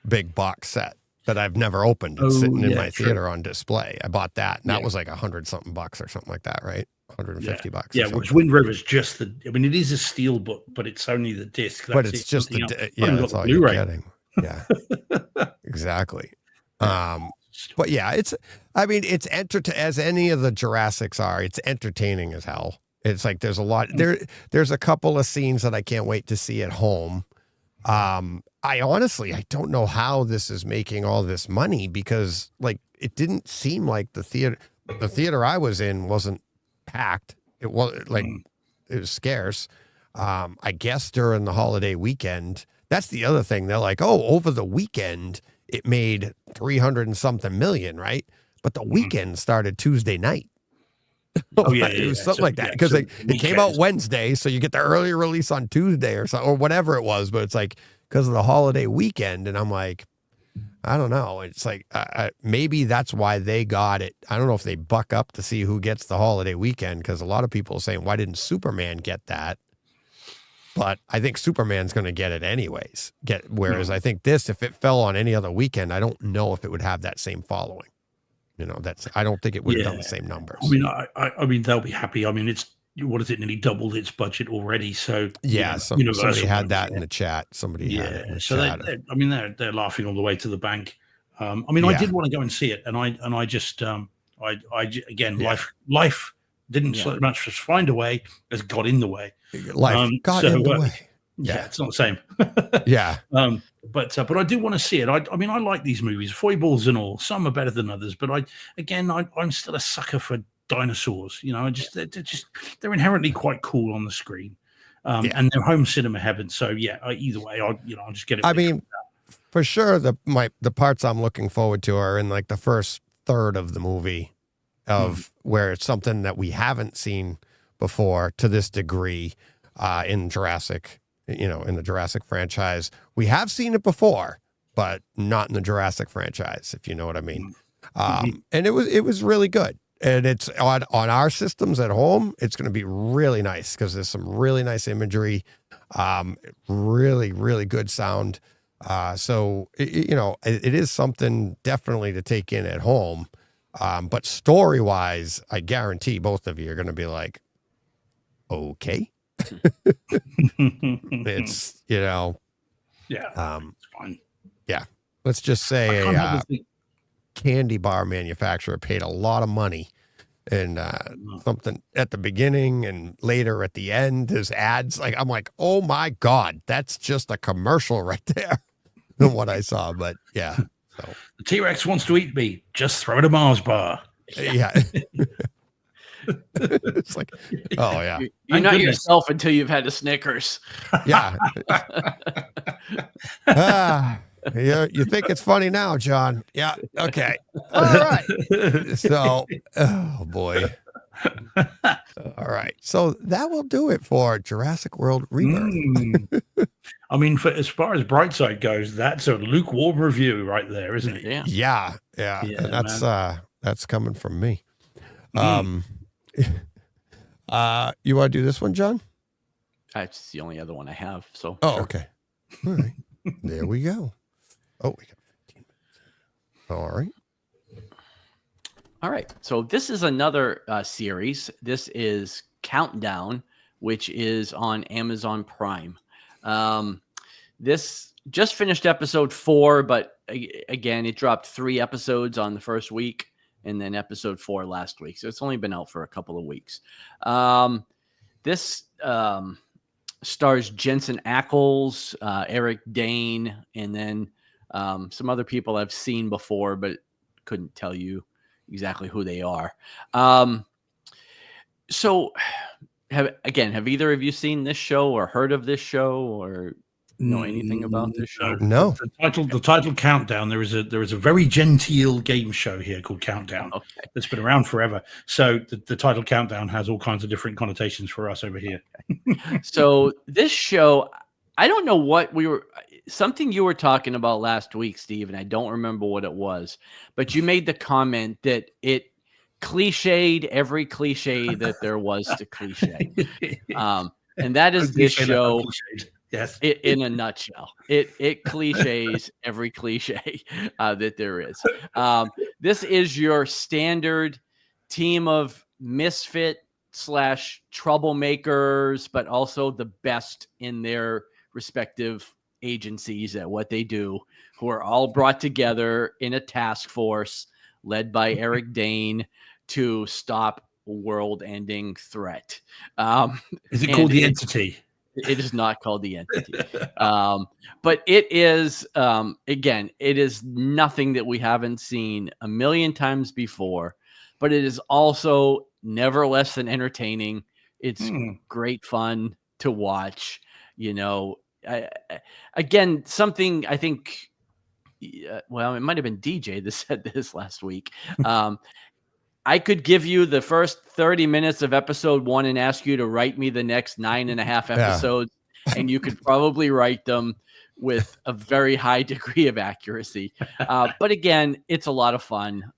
big box set that I've never opened. It's sitting in my theater on display. I bought that, and that was like $100-something bucks or something like that, right? $150. Yeah, which Wind River's just the. I mean, it is a steel book, but it's only the disc. But it's just that's all you're getting. Yeah, exactly. But yeah, it's as any of the Jurassics are. It's entertaining as hell. It's like there's a lot there's a couple of scenes that I can't wait to see at home. I don't know how this is making all this money, because like it didn't seem like the theater I was in wasn't packed. It was like it was scarce. I guess during the holiday weekend, that's the other thing. They're like, oh, over the weekend it made 300 and something million, right? But the weekend started Tuesday night. It was something like that, because it came out Wednesday, so you get the early release on Tuesday or something, or whatever it was. But it's like because of the holiday weekend, and I'm like, I don't know. It's like maybe that's why they got it. I don't know if they buck up to see who gets the holiday weekend, because a lot of people are saying, why didn't Superman get that? But I think Superman's going to get it anyways. Whereas I think this, if it fell on any other weekend, I don't know if it would have that same following. I don't think it would have done the same numbers. I mean, they'll be happy. I mean, nearly doubled its budget already. So somebody had that in the chat. Somebody had it in the chat. They're laughing all the way to the bank. I did want to go and see it, and I just life didn't so much as find a way as got in the way. Life got in the way. Yeah, it's not the same. Yeah. But I do want to see it. I mean, I like these movies, foibles and all. Some are better than others, but I'm still a sucker for dinosaurs. They're inherently quite cool on the screen, and they're home cinema heaven. So either way, I'll just get it. I mean, for sure, the parts I'm looking forward to are in like the first third of the movie, where it's something that we haven't seen before to this degree in Jurassic. In the Jurassic franchise, we have seen it before, but not in the Jurassic franchise, if you know what I mean. And it was really good. And it's on our systems at home. It's going to be really nice because there's some really nice imagery, really, really good sound. So it is something definitely to take in at home. But story wise, I guarantee both of you are going to be like, okay. It's it's fine. Yeah, let's just say a candy bar manufacturer paid a lot of money, and something at the beginning and later at the end, his ads, like I'm like, oh my god, that's just a commercial right there than what I saw. But yeah, so the T-Rex wants to eat me, just throw it a Mars bar. Yeah. It's like, oh yeah, you're not yourself until you've had a Snickers. Yeah. You think it's funny now, John? Yeah. Okay. All right. So, oh boy. All right. So that will do it for Jurassic World Rebirth. I mean, as far as Brightside goes, that's a lukewarm review right there, isn't it? Yeah. And that's coming from me. You want to do this one, John? It's the only other one I have. So. Oh, sure. Okay. All right. There we go. Oh, we got 15 minutes. All right. All right. So this is another series. This is Countdown, which is on Amazon Prime. This just finished episode 4, but again, it dropped 3 episodes on the first week and then episode 4 last week. So it's only been out for a couple of weeks. This stars Jensen Ackles, Eric Dane, and then some other people I've seen before, but couldn't tell you exactly who they are. So have either of you seen this show or heard of this show? Or know anything about this show? No. The title Countdown. There is a very genteel game show here called Countdown. Okay. That's been around forever. So the title Countdown has all kinds of different connotations for us over here. So this show, I don't know what something you were talking about last week, Steve, and I don't remember what it was, but you made the comment that it cliched every cliche that there was to cliche. And that is this show. Yes. In a nutshell, it cliches every cliche that there is. This is your standard team of misfit / troublemakers, but also the best in their respective agencies at what they do, who are all brought together in a task force led by Eric Dane to stop a world-ending threat. Is it called The Entity? It is not called The Entity. But it is, again, it is nothing that we haven't seen a million times before, but it is also never less than entertaining. It's great fun to watch. You know, again, something I think, well, it might have been DJ that said this last week. I could give you the first 30 minutes of episode 1 and ask you to write me the next 9.5 episodes, and you could probably write them with a very high degree of accuracy. But again, it's a lot of fun.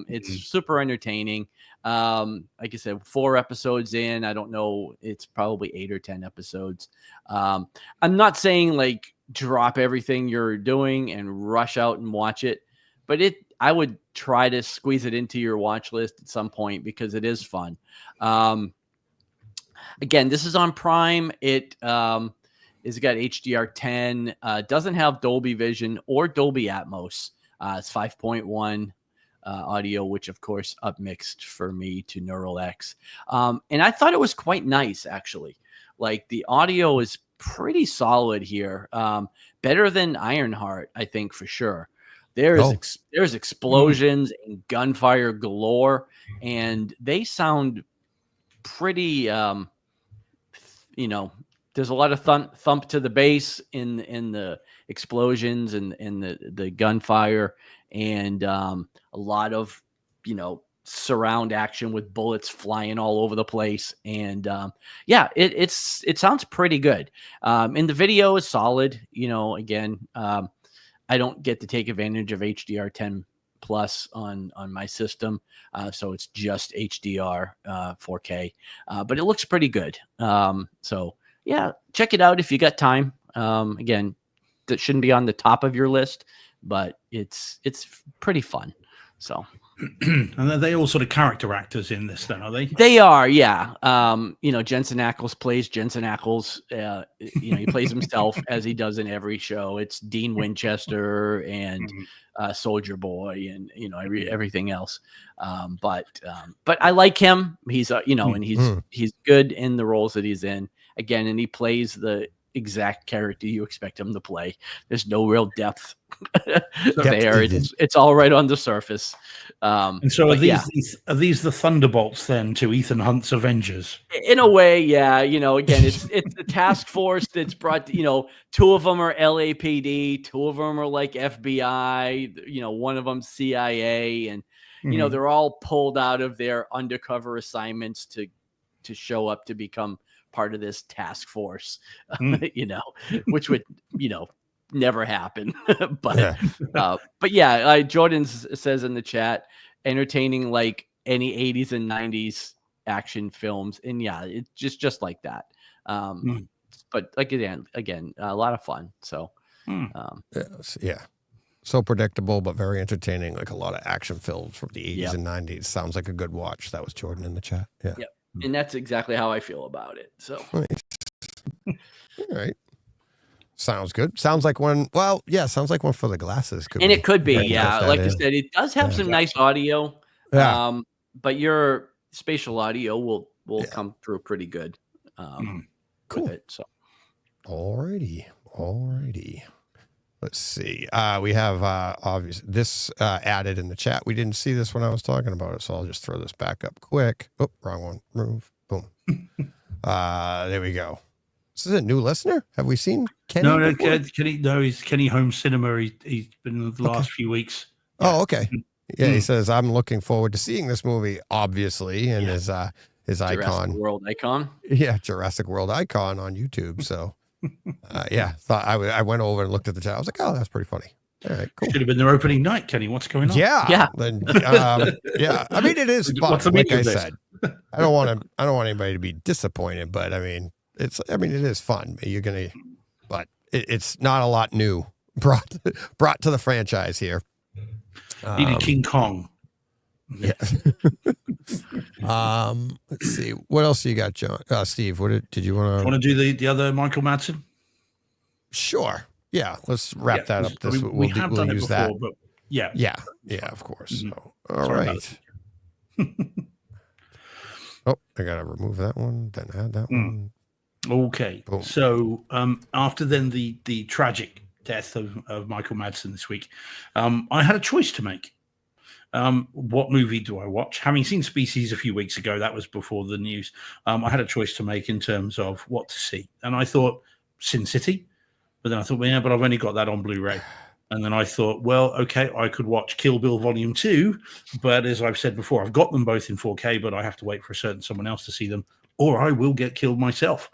It's super entertaining. Like I said, 4 episodes in, I don't know, it's probably 8 or 10 episodes. I'm not saying like drop everything you're doing and rush out and watch it, but I would try to squeeze it into your watch list at some point because it is fun. Again, this is on Prime. It is got HDR10, doesn't have Dolby Vision or Dolby Atmos. It's 5.1 audio, which of course upmixed for me to Neural X. And I thought it was quite nice, actually. Like the audio is pretty solid here. Better than Ironheart, I think, for sure. There's explosions and gunfire galore, and they sound pretty, you know, there's a lot of thump to the bass in the explosions and the gunfire, and a lot of, you know, surround action with bullets flying all over the place. And yeah, it sounds pretty good. And the video is solid. You know, again, I don't get to take advantage of HDR10 plus on my system. So it's just HDR 4K, but it looks pretty good. So yeah, check it out if you got time. Again, that shouldn't be on the top of your list, but it's pretty fun. So, and are they all sort of character actors in this then, are they? They are, yeah. You know, Jensen Ackles plays Jensen Ackles. You know, he plays himself as he does in every show. It's Dean Winchester and Soldier Boy and, you know, everything else. But I like him. He's, you know, and he's good in the roles that he's in. Again, and he plays the exact character you expect him to play. There's no real depth there. It's all right on the surface. And so are these the Thunderbolts then to Ethan Hunt's Avengers? In a way, yeah. You know, again, it's the task force that's brought, you know, 2 of them are LAPD, 2 of them are like FBI, you know, one of them CIA, and you know, they're all pulled out of their undercover assignments to show up to become part of this task force, you know, which would, you know, never happen. But yeah, Jordan says in the chat, entertaining like any 80s and 90s action films. And yeah, it's just like that. But like, again, a lot of fun. So, yeah. So predictable, but very entertaining. Like a lot of action films from the 80s and 90s. Sounds like a good watch. That was Jordan in the chat. Yeah. Yep. And that's exactly how I feel about it. So, nice. All right. Sounds good. Sounds like one. Well, yeah, sounds like one for the glasses. It could be, yeah. Like I said, it does have some nice audio. Yeah. But your spatial audio will come through pretty good. Cool. With it. So, alrighty. Let's see. We have obviously this added in the chat. We didn't see this when I was talking about it, so I'll just throw this back up quick. Oh, wrong one. Move. Boom. There we go. This is a new listener. Have we seen Kenny? No, Kenny. No, he's Kenny Home Cinema. He's been in the last few weeks. Oh, okay. Yeah, he says I'm looking forward to seeing this movie. Obviously, and his Jurassic icon, World icon. Yeah, Jurassic World icon on YouTube. So, thought I went over and looked at the chat. I was like, oh, that's pretty funny. All right, cool. Should have been their opening night, Kenny. What's going on? Yeah. Then, yeah. I mean, it is fun. Like I said, I don't want anybody to be disappointed, but I mean, it is fun. But it's not a lot new brought to the franchise here. Needed King Kong. Yeah. Let's see. What else you got, John? Steve, did you want to do the other Michael Madsen? Sure. Yeah, let's wrap that up. We have done it before, but yeah, of course. Mm-hmm. So, all right. Oh, I gotta remove that one. Then add that one. Okay. Boom. So after then the tragic death of Michael Madsen this week, I had a choice to make. What movie do I watch? Having seen Species a few weeks ago, that was before the news. I had a choice to make in terms of what to see, and I thought Sin City. But then I thought, but I've only got that on Blu-ray. And then I thought, well, okay, I could watch Kill Bill Volume 2. But as I've said before, I've got them both in 4K, but I have to wait for someone else to see them, or I will get killed myself.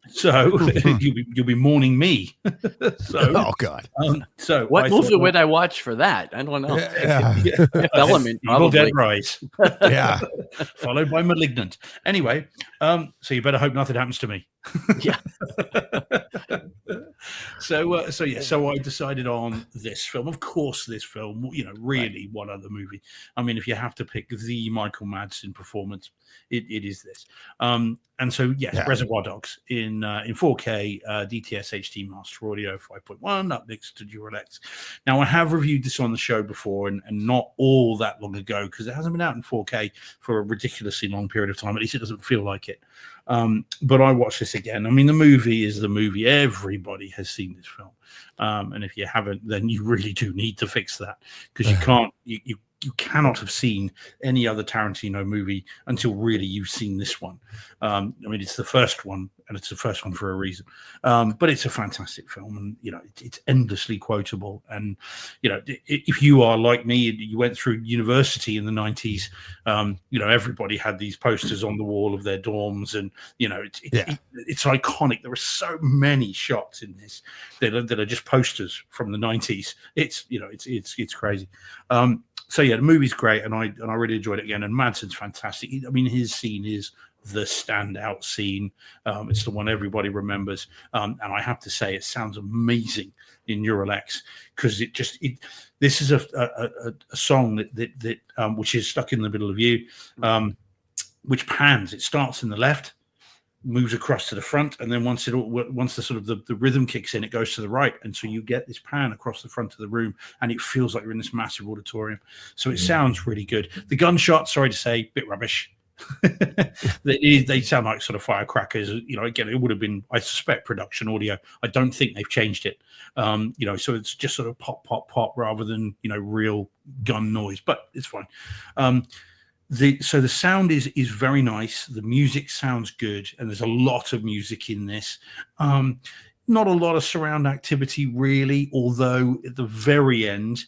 So you'll be mourning me. Oh, God. So what movie would I watch for that? I don't know. Element, Evil Dead Rise. Yeah. Followed by Malignant. Anyway, so you better hope nothing happens to me. Yeah. So I decided on this film. Of course, this film, really one other movie. I mean, if you have to pick the Michael Madsen performance, it is this. And so, yes, Reservoir Dogs in 4K, DTS HD Master Audio 5.1, up next to Duralex. Now, I have reviewed this on the show before, and not all that long ago, because it hasn't been out in 4K for a ridiculously long period of time. At least it doesn't feel like it. But I watched this again. I mean, the movie is the movie. Everybody has seen this film. And if you haven't, then you really do need to fix that, because you cannot have seen any other Tarantino movie until really you've seen this one. I mean, it's the first one, and it's the first one for a reason. But it's a fantastic film, and it's endlessly quotable. And if you are like me, you went through university in the 90s. Everybody had these posters on the wall of their dorms, and it's iconic. There are so many shots in this that are just posters from the 90s. It's crazy. So yeah, the movie's great, and I really enjoyed it again. And Madsen's fantastic. I mean, his scene is the standout scene. It's the one everybody remembers. And I have to say, it sounds amazing in Duralex, because this is a song that which is Stuck in the Middle of You, which pans. It starts in the left, moves across to the front, and then once the sort of the rhythm kicks in, it goes to the right, and so you get this pan across the front of the room, and it feels like you're in this massive auditorium. So it sounds really good. The gunshots, sorry to say, bit rubbish. They sound like sort of firecrackers. Again, it would have been, I suspect, production audio. I don't think they've changed it. So it's just sort of pop, pop, pop rather than real gun noise, but it's fine. So the sound is very nice. The music sounds good, and there's a lot of music in this. Not a lot of surround activity, really, although at the very end,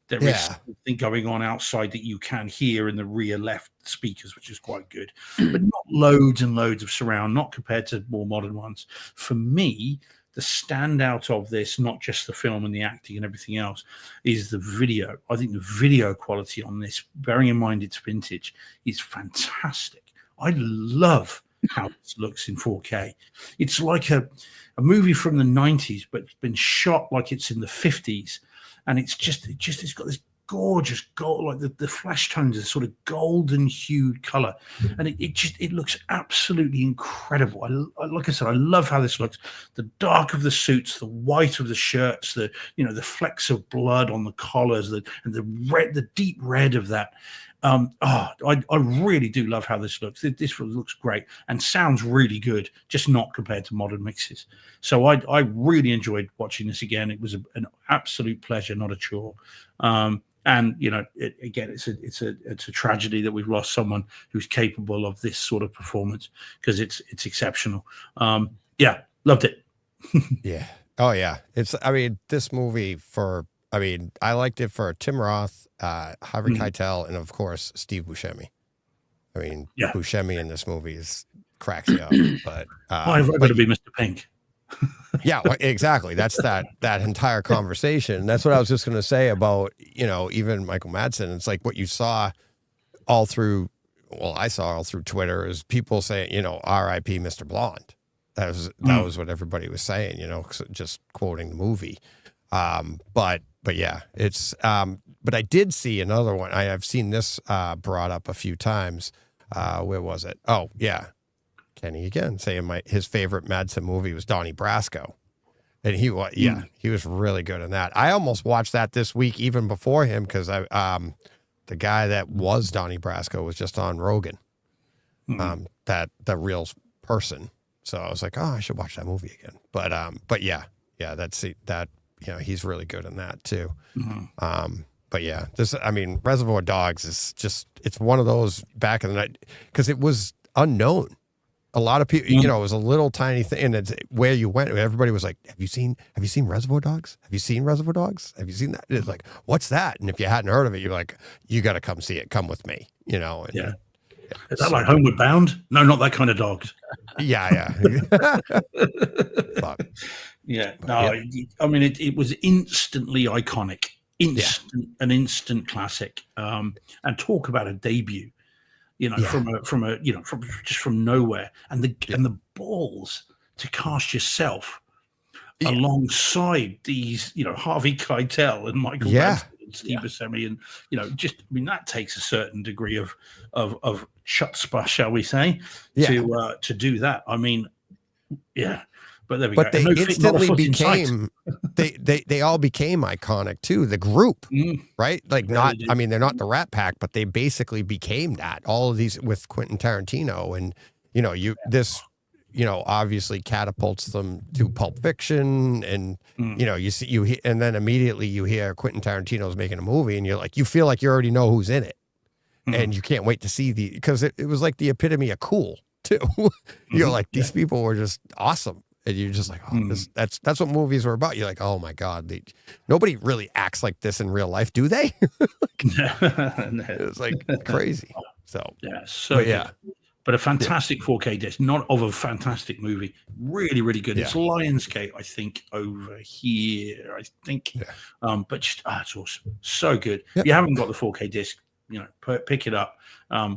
there is something going on outside that you can hear in the rear left speakers, which is quite good. But not loads and loads of surround, not compared to more modern ones. For me, the standout of this, not just the film and the acting and everything else, is the video. I think the video quality on this, bearing in mind its vintage, is fantastic. I love how this looks in 4K. It's like a movie from the 90s, but it's been shot like it's in the 50s. And it's got this gorgeous gold, like the flash tones, is sort of golden hued color, and it looks absolutely incredible. Like I said, I love how this looks. The dark of the suits, the white of the shirts, the flecks of blood on the collars, and the deep red of that. I really do love how this looks. This looks great and sounds really good, just not compared to modern mixes. So I really enjoyed watching this again. It was an absolute pleasure, not a chore. And it's a tragedy that we've lost someone who's capable of this sort of performance, because it's exceptional. Yeah, loved it. Yeah. Oh yeah. I mean, this movie I liked it for Tim Roth, Harvey Keitel, and of course Steve Buscemi. I mean, Buscemi in this movie cracks you up. But I've got to be Mr. Pink. Yeah, exactly. That's that entire conversation. That's what I was just going to say about, even Michael Madsen. It's like what you saw all through. Well, I saw all through Twitter is people saying, R.I.P. Mr. Blonde. That was what everybody was saying, just quoting the movie. But yeah, it's, but I did see another one. I have seen this, brought up a few times. Where was it? Oh yeah. Kenny again saying his favorite Madsen movie was Donnie Brasco. And he was really good in that. I almost watched that this week, even before him. Cause the guy that was Donnie Brasco was just on Rogan, that the real person. So I was like, oh, I should watch that movie again. But yeah, he's really good in that too. But yeah, Reservoir Dogs is just, it's one of those back in the night because it was unknown. A lot of people, it was a little tiny thing, and it's where you went. Everybody was like, "Have you seen Reservoir Dogs? Have you seen Reservoir Dogs? Have you seen that?" It's like, "What's that?" And if you hadn't heard of it, you're like, "You got to come see it. Come with me." And, is that like Homeward Bound? No, not that kind of dogs. Yeah. It was instantly iconic, an instant classic, and talk about a debut. From nowhere, and the balls to cast yourself alongside these, Harvey Keitel and Michael Madsen and Steve Buscemi, and that takes a certain degree of chutzpah, shall we say, to do that. But there we go. But they instantly became they all became iconic too. The group, right? Like they're not the Rat Pack, but they basically became that. All of these with Quentin Tarantino, and obviously catapults them to Pulp Fiction, and and then immediately you hear Quentin Tarantino's making a movie, and you're like, you feel like you already know who's in it, and you can't wait to see because it was like the epitome of cool too. You're like, these people were just awesome. And you're just like, that's what movies were about. You're like, oh my God, nobody really acts like this in real life, do they? It's like crazy. So but a fantastic 4K disc, not of a fantastic movie. Really, really good. It's Lionsgate, I think, over here. But just it's awesome, so good. If you haven't got the 4K disc, pick it up.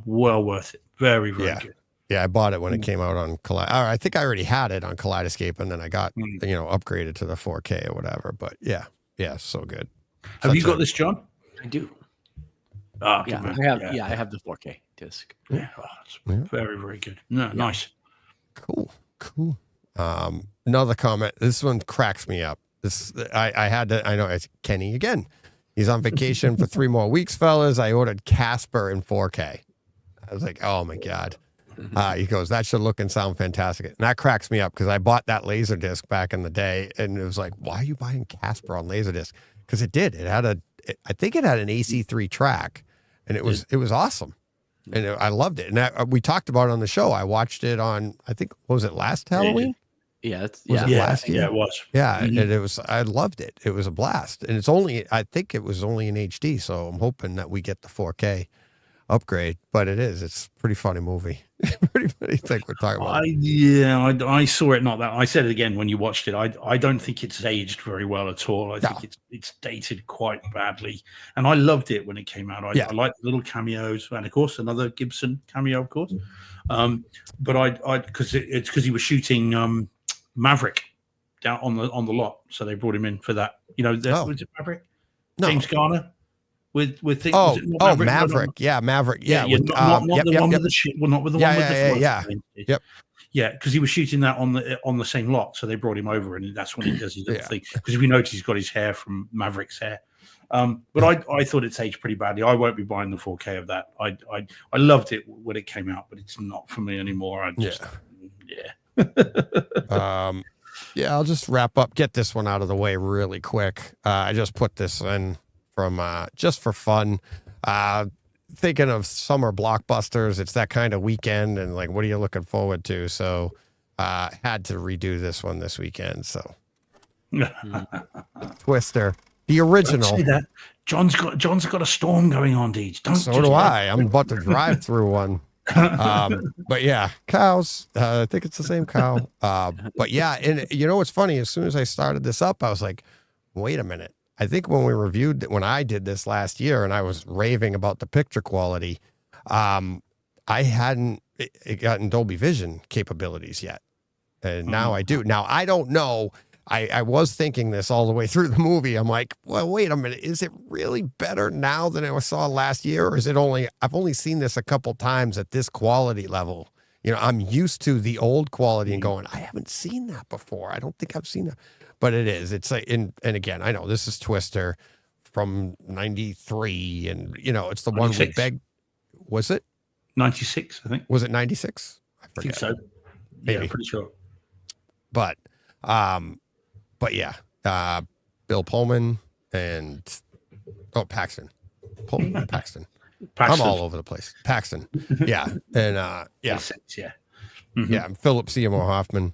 Well worth it. Very, very good. Yeah, I bought it when it came out on I think I already had it on Kaleidoscape, and then I got upgraded to the 4K or whatever. But yeah, so good. Have you got this, John? I do. I have the 4K disc. Yeah, it's very, very good. No, nice. Cool. Another comment. This one cracks me up. I know it's Kenny again. He's on vacation for 3 more weeks, fellas. I ordered Casper in 4K. I was like, oh my God. He goes, that should look and sound fantastic. And that cracks me up because I bought that Laserdisc back in the day, and it was like, why are you buying Casper on Laserdisc? Because it did. I think it had an AC3 track, and it was awesome, and I loved it. And we talked about it on the show. I watched it on, I think, was it last Halloween? Was it last year? Yeah, it was. Yeah, and I loved it. It was a blast, and I think it was only in HD. So I'm hoping that we get the 4K upgrade, but it's a pretty funny movie. Pretty funny thing we're talking about. I saw it. Not that I said it again when you watched it. I don't think it's aged very well at all. I think it's dated quite badly, and I loved it when it came out. I liked the little cameos, and of course another Gibson cameo, of course. But I because he was shooting Maverick down on the lot, so they brought him in for that. Was it Maverick? No. James Garner. With things. Maverick. Maverick. Not the one with the ship. Well, not with the one with the Yep. Yeah, because he was shooting that on the same lot, so they brought him over, and that's when he does his little thing. Because if you notice, he's got his hair from Maverick's hair. But I thought it's aged pretty badly. I won't be buying the 4K of that. I loved it when it came out, but it's not for me anymore. I'll just wrap up. Get this one out of the way really quick. I just put this in from just for fun, thinking of summer blockbusters. It's that kind of weekend, and like, what are you looking forward to? So had to redo this one this weekend. So Twister, the original. Say that. John's got a storm going on, Deej. So do I. I'm about to drive through one. But yeah, cows. I think it's the same cow. But yeah, and you know what's funny? As soon as I started this up, I was like, wait a minute. I think when I did this last year and I was raving about the picture quality, I hadn't gotten Dolby Vision capabilities yet. And now I do. Now, I don't know. I was thinking this all the way through the movie. I'm like, well, wait a minute. Is it really better now than I saw last year? Or is it I've only seen this a couple times at this quality level. You know, I'm used to the old quality and going, I haven't seen that before. I don't think I've seen that. But it is. It's like, and again, I know this is Twister from 93. And, you know, it's the 96. One we begged. Was it? 96, I think. Was it 96? I think so. Maybe. Yeah, pretty sure. But yeah, Bill Pullman and Paxton. Pullman, Paxton. I'm all over the place. Paxton. Yeah. And yeah. Yeah. Mm-hmm. Yeah. Philip Seymour Hoffman.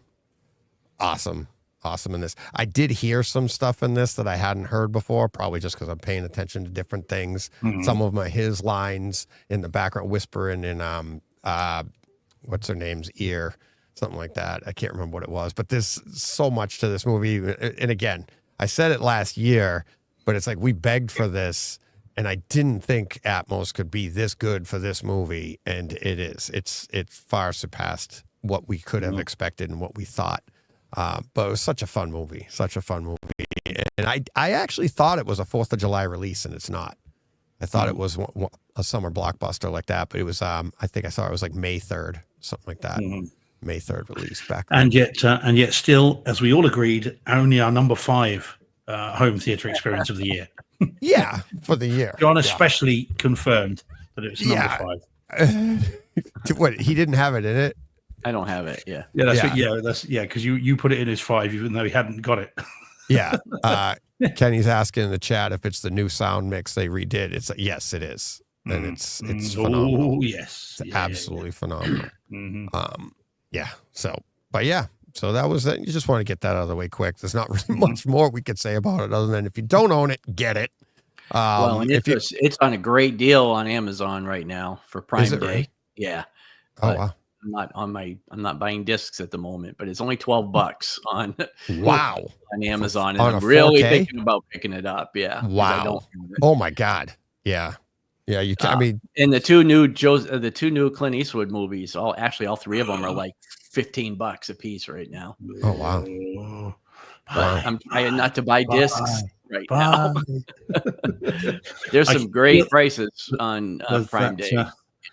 Awesome in this. I did hear some stuff in this that I hadn't heard before, probably just because I'm paying attention to different things. Mm-hmm. Some of them are his lines in the background, whispering in what's her name's ear. Something like that. I can't remember what it was, but there's so much to this movie. And again, I said it last year, but it's like we begged for this, and I didn't think Atmos could be this good for this movie, and it is. It's far surpassed what we could have expected and what we thought. But it was such a fun movie, And I actually thought it was a 4th of July release, and it's not. I thought it was a summer blockbuster like that, but it was. I think I saw it was like May 3rd, something like that. Mm-hmm. May 3rd release back then. And yet still, as we all agreed, only our number 5 home theater experience of the year. Yeah, for the year. John especially confirmed that it was number 5. What, he didn't have it in it? I don't have it. Yeah. Because you put it in as 5 even though he hadn't got it. Yeah. Kenny's asking in the chat if it's the new sound mix they redid. It's yes, it is. And it's phenomenal. Oh yes. It's absolutely phenomenal. Mm-hmm. Yeah. So that was it. You just want to get that out of the way quick. There's not really much more we could say about it other than if you don't own it, get it. Well, and it's on a great deal on Amazon right now for Prime Day. Right? Yeah. Oh wow. I'm not buying discs at the moment, but it's only $12 on Amazon, and I'm really 4K? thinking about picking it up. Yeah. Wow. Oh my God. Yeah. Yeah, you can. I mean, and the two new Clint Eastwood movies, all 3 of them are like $15 a piece right now. Oh wow! But I'm trying not to buy discs right now. There's some great prices on Prime Day.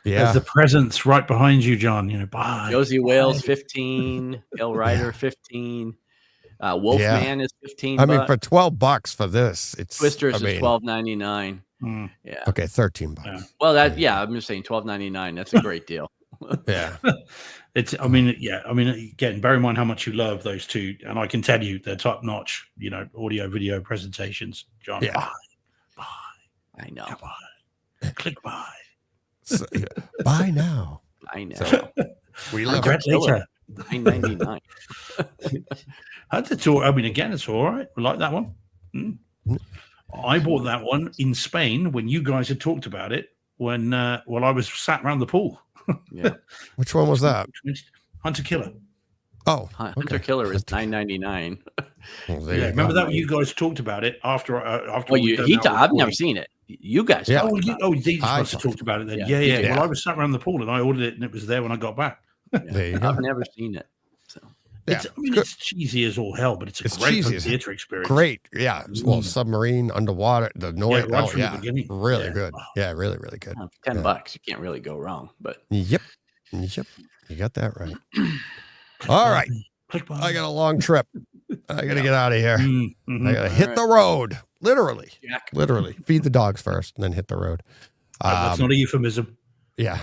There's the presents right behind you, John. You know, buy Josie Wales 15, El Rider 15, Wolfman is 15. I mean, for $12 for this, it's Twisters is $12.99. Yeah. Okay, $13. Yeah. Well, I'm just saying $12.99. That's a great deal. Yeah. Again, bear in mind how much you love those two, and I can tell you they're top notch. You know, audio video presentations, John. Yeah. Buy. I know. Buy. Click buy. So, buy now. I know. So, we love it later. $9.99. That's all. I mean, again, it's all right. We like that one. I bought that one in Spain when you guys had talked about it when I was sat around the pool. Yeah. Which one was that? Hunter Killer. Oh, Hunter Killer is $9.99. Remember that when you guys talked about it after. I've never seen it. You guys. Yeah. You must have talked about it then. Yeah. Well, I was sat around the pool and I ordered it and it was there when I got back. There you go. I've never seen it. So. It's cheesy as all hell, but it's great theater experience. Great, yeah. Well, submarine, underwater, the noise. The beginning. Really good. Yeah, really, really good. $10, you can't really go wrong. But yep, you got that right. All right, I got a long trip. I got to get out of here. Mm-hmm. I got to hit the road, literally. Feed the dogs first, and then hit the road. That's not a euphemism. Yeah.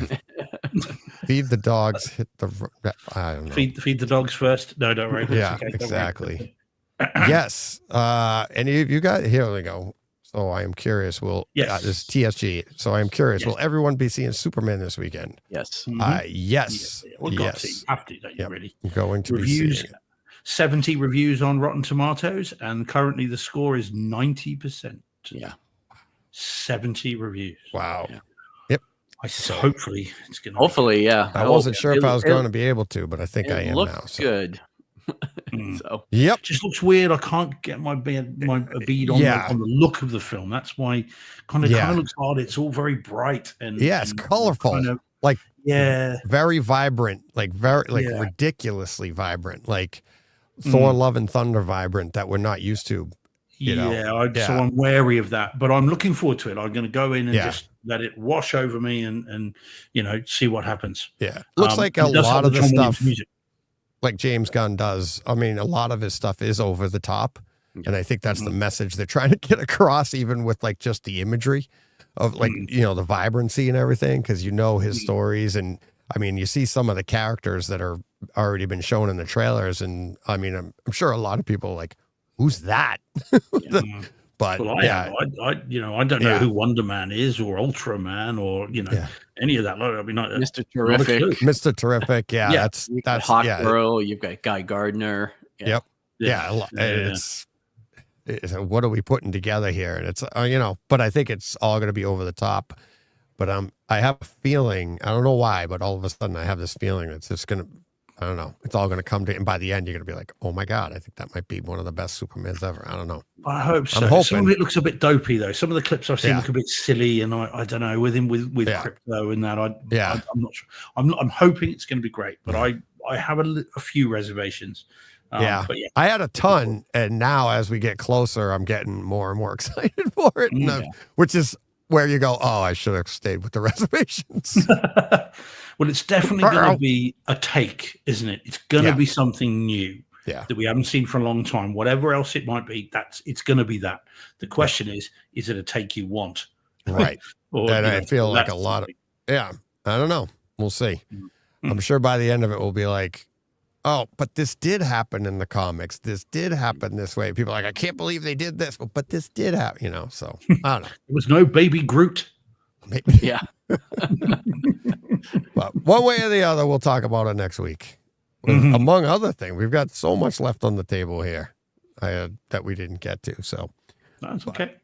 Feed the dogs, hit the. I don't know. Feed the dogs first. No, don't worry. Yeah, exactly. Yes. Any of you got? Here we go. So I am curious. Yes. This is TSG. So I am curious. Will everyone be seeing Superman this weekend? Yes. Yes. Well, yes. You have to, don't you, really? I'm going to Reviews, be seeing it. 70 reviews on Rotten Tomatoes, and currently the score is 90%. Yeah. 70 reviews. Wow. Yeah. Yep. Hopefully it's going to. Hopefully, yeah. I wasn't sure if I was going to be able to, but I think I am now. So. Good. So Yep. Just looks weird. I can't get my bead on, on the look of the film. That's why kind of looks odd. It's all very bright and it's colorful. Kind of, like very vibrant, like ridiculously vibrant, like Thor Love and Thunder vibrant that we're not used to. So I'm wary of that, but I'm looking forward to it. I'm going to go in and just let it wash over me and see what happens. Yeah, looks like a lot of the stuff like James Gunn does. I mean, a lot of his stuff is over the top, and I think that's the message they're trying to get across, even with like just the imagery of like the vibrancy and everything, because his stories, and I mean, you see some of the characters that are already been shown in the trailers, and I mean, I'm sure a lot of people are like, who's that? But I don't know who Wonder Man is or Ultraman or any of that. I mean, Mr. Terrific, Mr. Terrific, that's Hawk Girl. You've got Guy Gardner. Yep. It's what are we putting together here? And it's but I think it's all going to be over the top. But I have a feeling, I don't know why, but all of a sudden I have this feeling it's just going to. I don't know. It's all going to come to, and by the end, you're going to be like, "Oh my god, I think that might be one of the best Supermans ever." I don't know. I hope so. I'm hoping. Some of it looks a bit dopey, though. Some of the clips I've seen look a bit silly, and I don't know. With crypto and that, I'm not sure. I'm hoping it's going to be great, but I have a few reservations. But I had a ton, and now as we get closer, I'm getting more and more excited for it, which is where you go, "Oh, I should have stayed with the reservations." Well, it's definitely going to be a take, isn't it? It's going to be something new that we haven't seen for a long time. Whatever else it might be, it's going to be that. The question is it a take you want? Right. And I feel like a lot of, I don't know. We'll see. I'm sure by the end of it, we'll be like, oh, but this did happen in the comics. This did happen this way. People are like, I can't believe they did this. Well, but this did happen, so I don't know. There was no baby Groot. Yeah. But one way or the other, we'll talk about it next week. Among other things, we've got so much left on the table here that we didn't get to. So that's okay.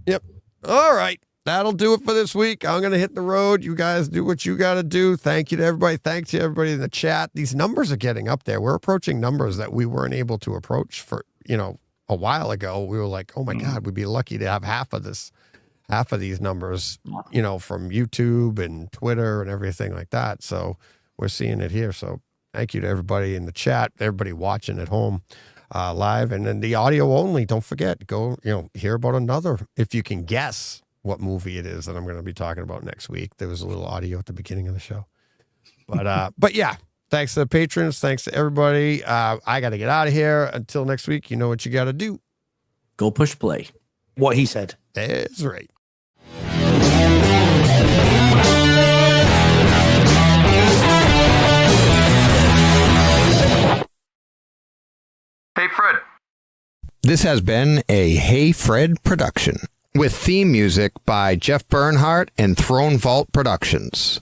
Yep. All right. That'll do it for this week. I'm going to hit the road. You guys do what you got to do. Thank you to everybody. Thanks to everybody in the chat. These numbers are getting up there. We're approaching numbers that we weren't able to approach for, a while ago. We were like, oh my God, we'd be lucky to have half of these numbers, from YouTube and Twitter and everything like that. So we're seeing it here. So thank you to everybody in the chat, everybody watching at home live, and then the audio only. Don't forget, go, hear about another, if you can guess what movie it is that I'm going to be talking about next week. There was a little audio at the beginning of the show, but yeah, thanks to the patrons. Thanks to everybody. I got to get out of here. Until next week, you know what you got to do. Go push play. What he said. That's right. Hey, Fred. This has been a Hey Fred production with theme music by Jeff Bernhardt and Throne Vault Productions.